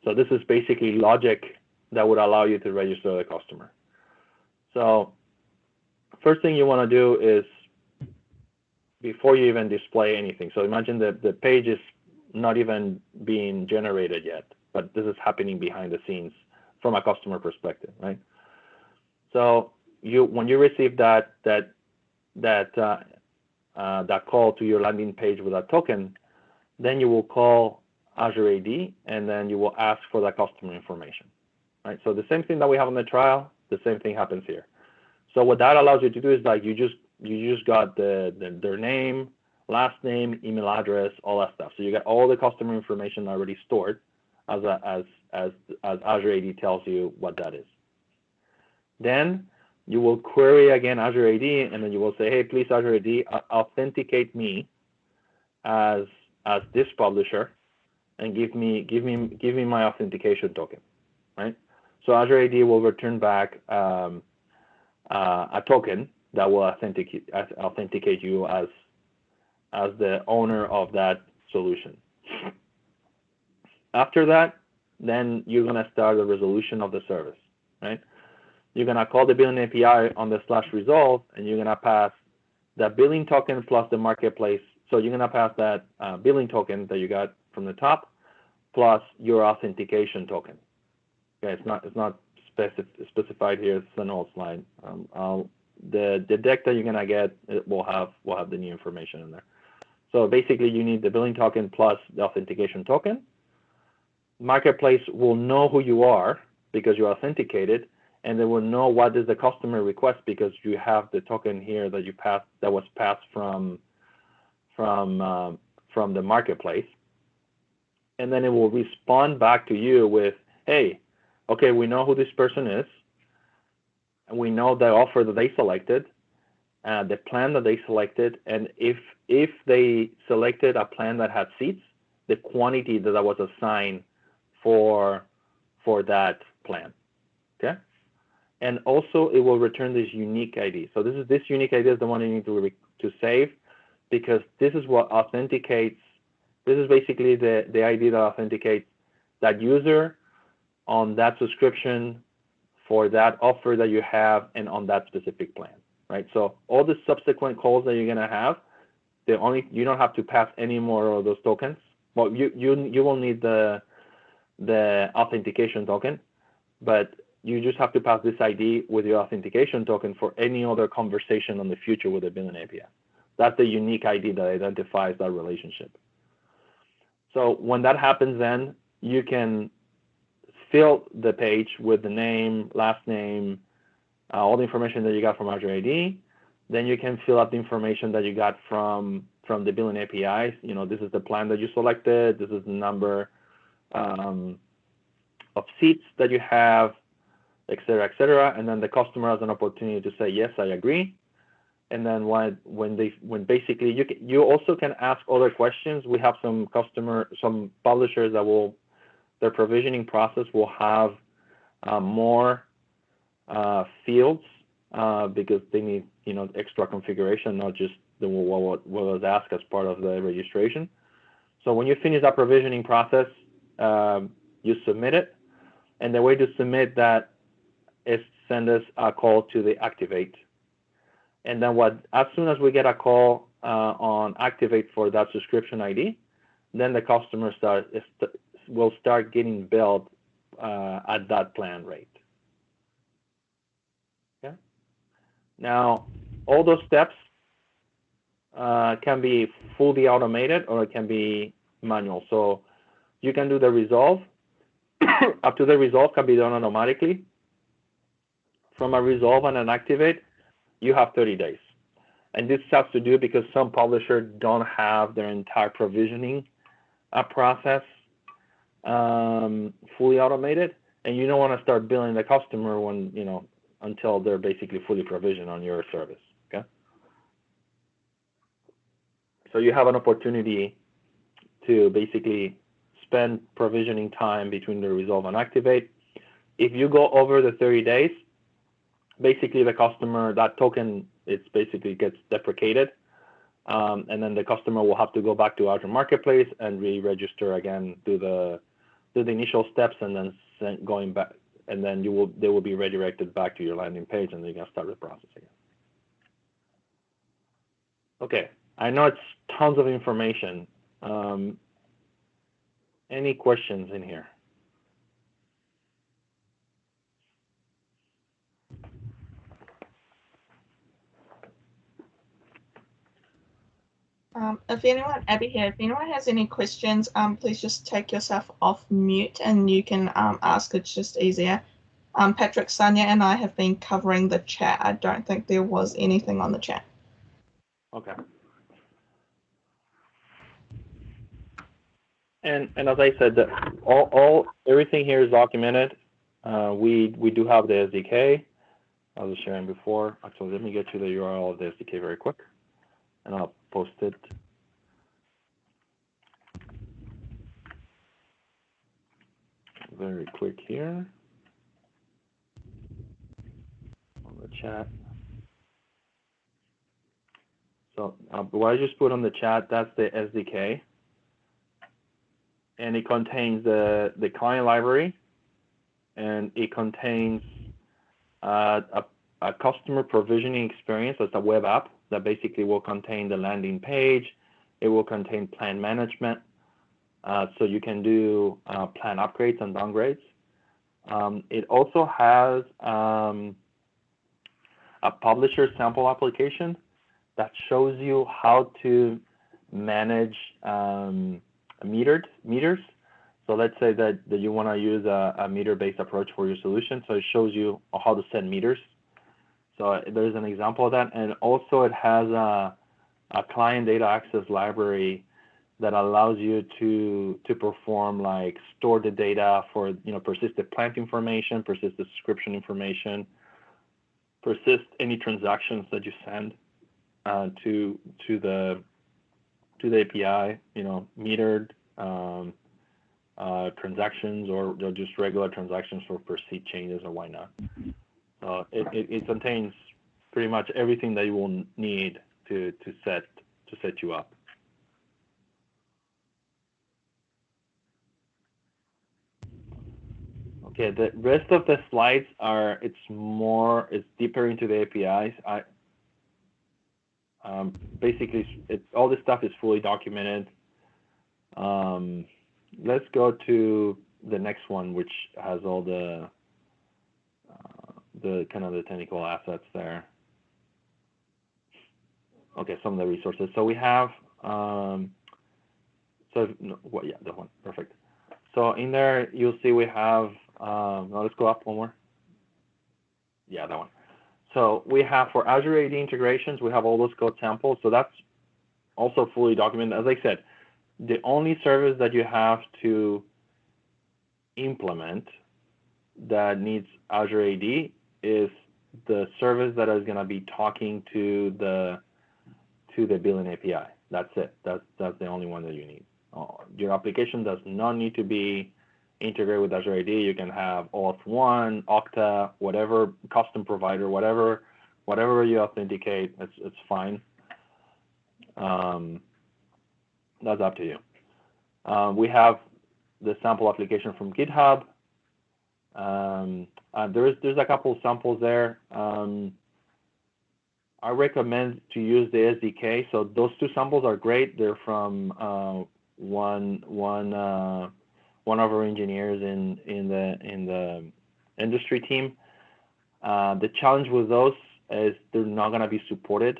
So this is basically logic that would allow you to register the customer. So first thing you want to do is, before you even display anything, so imagine that the page is not even being generated yet, but this is happening behind the scenes from a customer perspective, right? So when you receive that call to your landing page with a token, then you will call Azure AD, and then you will ask for that customer information, right? So the same thing that we have on the trial, the same thing happens here. So what that allows you to do is, like, you just got their name, last name, email address, all that stuff. So you got all the customer information already stored as Azure AD tells you what that is. Then you will query again Azure AD, and then you will say, hey, please Azure AD, authenticate me as this publisher, and give me my authentication token, right? So Azure AD will return back a token that will authenticate you as the owner of that solution. After that, then you're going to start the resolution of the service, right? You're going to call the billing API on the /resolve, and you're going to pass the billing token plus the marketplace. So you're going to pass that billing token that you got from the top plus your authentication token. Okay, it's not specified here. It's an old slide. The deck that you're going to get, it will have the new information in there. So basically, you need the billing token plus the authentication token. Marketplace will know who you are because you're authenticated, and they will know what is the customer request because you have the token here that you passed, that was passed from the marketplace. And then it will respond back to you with, hey, okay, we know who this person is, and we know the offer that they selected, the plan that they selected, and if they selected a plan that had seats, the quantity that was assigned for that plan. Okay, and also it will return this unique ID. So this unique ID is the one you need to save, because this is what authenticates. This is basically the ID that authenticates that user on that subscription for that offer that you have and on that specific plan, right? So all the subsequent calls that you're gonna have, you don't have to pass any more of those tokens. Well, you will need the authentication token, but you just have to pass this ID with your authentication token for any other conversation on the future with the billing API. That's the unique ID that identifies that relationship. So when that happens, then you can fill the page with the name, last name, all the information that you got from Azure AD. Then you can fill out the information that you got from the billing APIs. You know, this is the plan that you selected. This is the number of seats that you have, et cetera, et cetera. And then the customer has an opportunity to say, yes, I agree. And then when basically you also can ask other questions. We have some publishers that their provisioning process will have more fields because they need, you know, extra configuration, not just what was asked as part of the registration. So when you finish that provisioning process, you submit it. And the way to submit that is send us a call to the Activate. And then as soon as we get a call on Activate for that subscription ID, then the customer will start getting billed at that plan rate. Okay. Now, all those steps can be fully automated or it can be manual. So you can do the resolve. Up to the resolve can be done automatically. From a resolve and an Activate, you have 30 days. And this has to do because some publishers don't have their entire provisioning process fully automated, and you don't want to start billing the customer when, you know, until they're basically fully provisioned on your service. Okay. So you have an opportunity to basically spend provisioning time between the resolve and Activate. If you go over the 30 days, basically the customer, that token, it basically gets deprecated. And then the customer will have to go back to Azure Marketplace and re-register again, do the initial steps, and then going back, and then they will be redirected back to your landing page, and then you can start the process again. Okay, I know it's tons of information. Any questions in here? Abby here, if anyone has any questions, please just take yourself off mute and you can ask. It's just easier. Patrick, Sonia, and I have been covering the chat. I don't think there was anything on the chat. Okay. And as I said, everything here is documented. We do have the SDK. I was sharing before. Actually, let me get you the URL of the SDK very quick, and I'll post it. Very quick here on the chat. So what I just put on the chat, that's the SDK. And it contains the client library, and it contains a customer provisioning experience. That's a web app that basically will contain the landing page. It will contain plan management, so you can do plan upgrades and downgrades. It also has a publisher sample application that shows you how to manage meters. So let's say that you want to use a meter-based approach for your solution. So it shows you how to set meters. So there's an example of that. And also it has a client data access library that allows you to perform, like, store the data for, you know, persistent plant information, persistent subscription information, persist any transactions that you send to the API, you know, metered transactions or just regular transactions for per seat changes or why not. It contains pretty much everything that you will need to set you up. Okay, the rest of the slides it's deeper into the APIs. Basically, all this stuff is fully documented. Let's go to the next one, which has all the kind of the technical assets there. Okay, some of the resources. So we have, that one, perfect. So in there, you'll see we have, no, let's go up one more. Yeah, that one. So we have for Azure AD integrations, we have all those code samples. So that's also fully documented. As I said, the only service that you have to implement that needs Azure AD is the service that is going to be talking to the billing API. That's it. That's the only one that you need. Your application does not need to be integrated with Azure AD. You can have Auth1, Okta, whatever custom provider, whatever you authenticate. It's fine. That's up to you. We have the sample application from GitHub. There's a couple of samples there. I recommend to use the SDK. So those two samples are great. They're from one of our engineers in the industry team. The challenge with those is they're not going to be supported.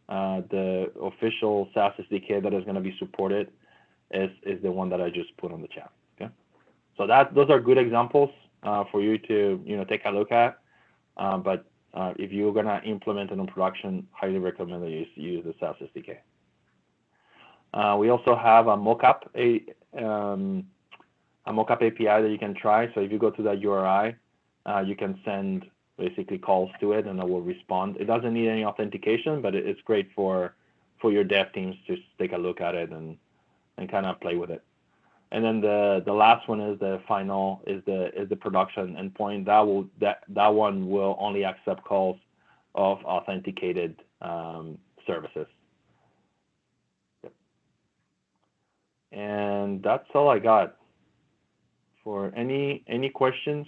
The official SaaS SDK that is going to be supported is the one that I just put on the chat. Okay, so those are good examples for you to take a look at. But if you're going to implement it in production, highly recommend that you use the SaaS SDK. We also have a mockup API that you can try. So if you go to that URI, you can send basically calls to it, and it will respond. It doesn't need any authentication, but it's great for your dev teams to take a look at it and kind of play with it. And then the last one is the final is the production endpoint. That one will only accept calls of authenticated services. And that's all I got. For any questions?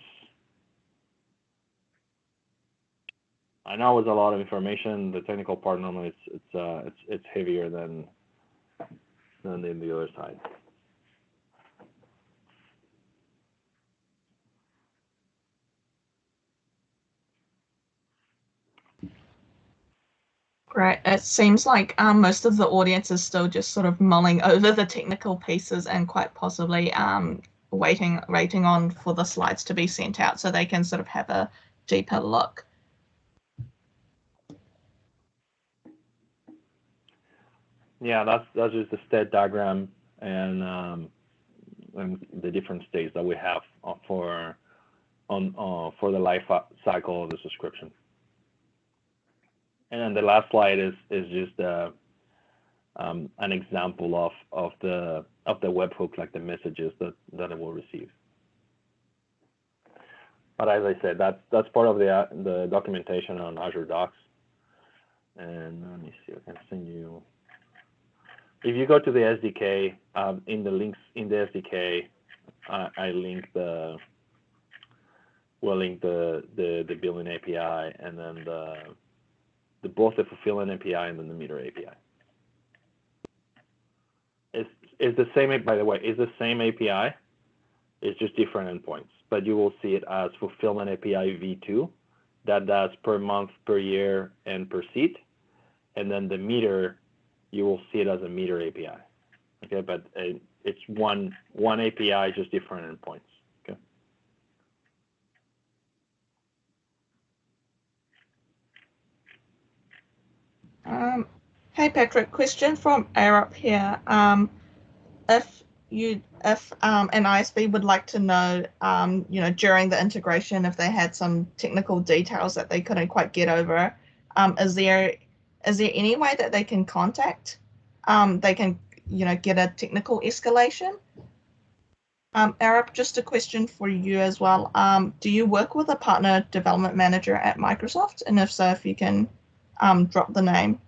I know it's a lot of information. The technical part normally it's heavier than the other side. Great. It seems like most of the audience is still just sort of mulling over the technical pieces and quite possibly waiting on for the slides to be sent out so they can sort of have a deeper look. Yeah, that's just the state diagram and the different states that we have for the life cycle of the subscription. And then the last slide is just an example of the webhook, like the messages that it will receive. But as I said, that's part of the documentation on Azure Docs. And let me see, I can send you. If you go to the SDK, in the links in the SDK, we'll link the billing API and then both the fulfillment API and then the meter API. It's the same, by the way, it's the same API. It's just different endpoints, but you will see it as fulfillment API v2 that does per month, per year, and per seat. And then the meter, you will see it as a meter API. Okay, but it's one API, just different endpoints. Okay. Hey Patrick, question from Arup here. If an ISV would like to know, during the integration, if they had some technical details that they couldn't quite get over, is there any way that they can contact? They can, get a technical escalation. Arup, just a question for you as well. Do you work with a partner development manager at Microsoft? And if so, if you can drop the name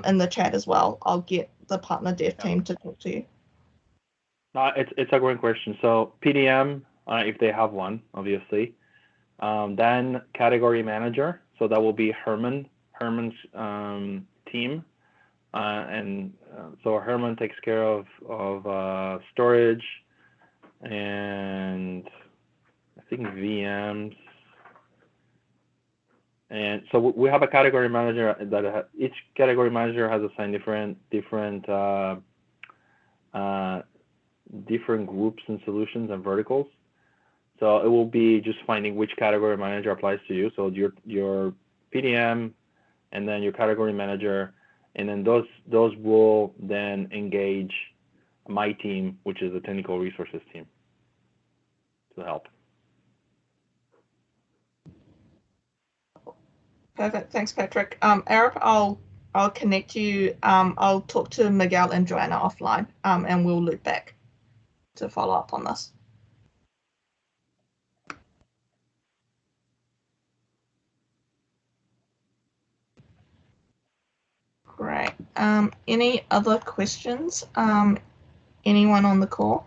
in the chat as well, I'll get the partner dev team to talk to you. It's a great question. So PDM, if they have one, obviously. Then category manager, so that will be Herman's team, so Herman takes care of storage and I think VMs. And so we have a category manager that each category manager has assigned different groups and solutions and verticals. So it will be just finding which category manager applies to you. So your PDM and then your category manager, and then those will then engage my team, which is the technical resources team, to help. Perfect. Thanks, Patrick. Arab, I'll connect you. I'll talk to Miguel and Joanna offline, and we'll loop back to follow up on this. Great. Any other questions? Anyone on the call?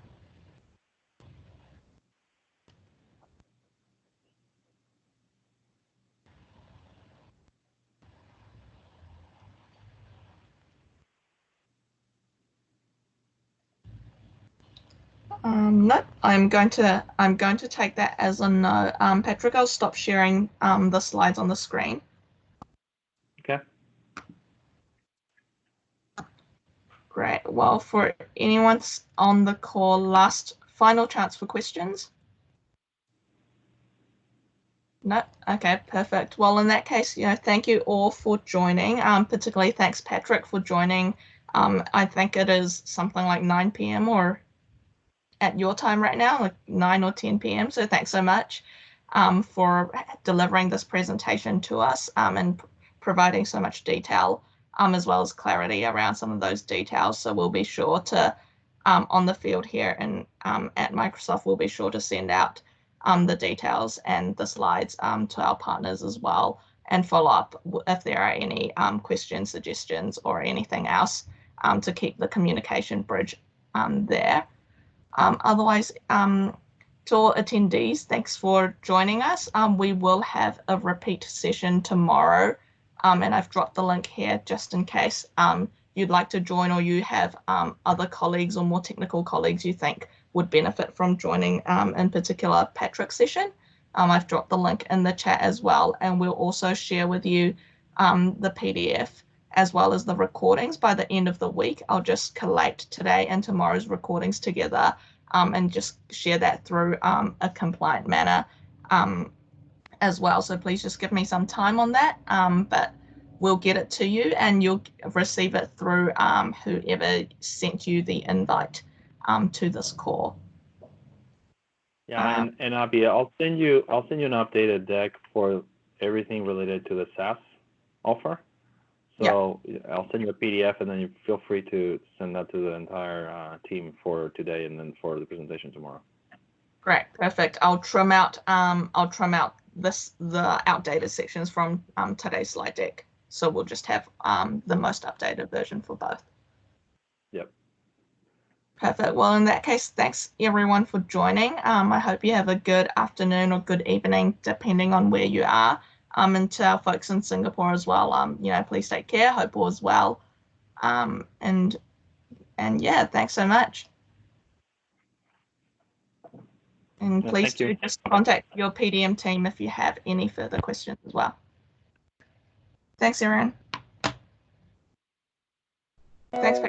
No, I'm going to take that as a no. Patrick, I'll stop sharing the slides on the screen. Okay. Great. Well, for anyone on the call, final chance for questions. No. Okay. Perfect. Well, in that case, thank you all for joining. Particularly thanks, Patrick, for joining. I think it is something like 9 p.m. or at your time right now, like 9 or 10 p.m. So thanks so much for delivering this presentation to us and providing so much detail as well as clarity around some of those details. So we'll be sure to, on the field here and at Microsoft, we'll be sure to send out the details and the slides to our partners as well, and follow up if there are any questions, suggestions, or anything else to keep the communication bridge there. Otherwise, to all attendees, thanks for joining us. We will have a repeat session tomorrow, and I've dropped the link here just in case you'd like to join, or you have other colleagues or more technical colleagues you think would benefit from joining, in particular Patrick's session. I've dropped the link in the chat as well, and we'll also share with you the PDF as well as the recordings by the end of the week. I'll just collate today and tomorrow's recordings together and just share that through a compliant manner as well. So please just give me some time on that, but we'll get it to you and you'll receive it through whoever sent you the invite to this call. Yeah, and Abby, I'll send you an updated deck for everything related to the SaaS offer. So yeah. I'll send you a PDF, and then you feel free to send that to the entire team for today, and then for the presentation tomorrow. Great, perfect. I'll trim out the outdated sections from today's slide deck. So we'll just have the most updated version for both. Yep. Perfect. Well, in that case, thanks everyone for joining. I hope you have a good afternoon or good evening, depending on where you are. And to our folks in Singapore as well, please take care. Hope all is well. And yeah, thanks so much. And please do just contact your PDM team if you have any further questions as well. Thanks, everyone. Thanks.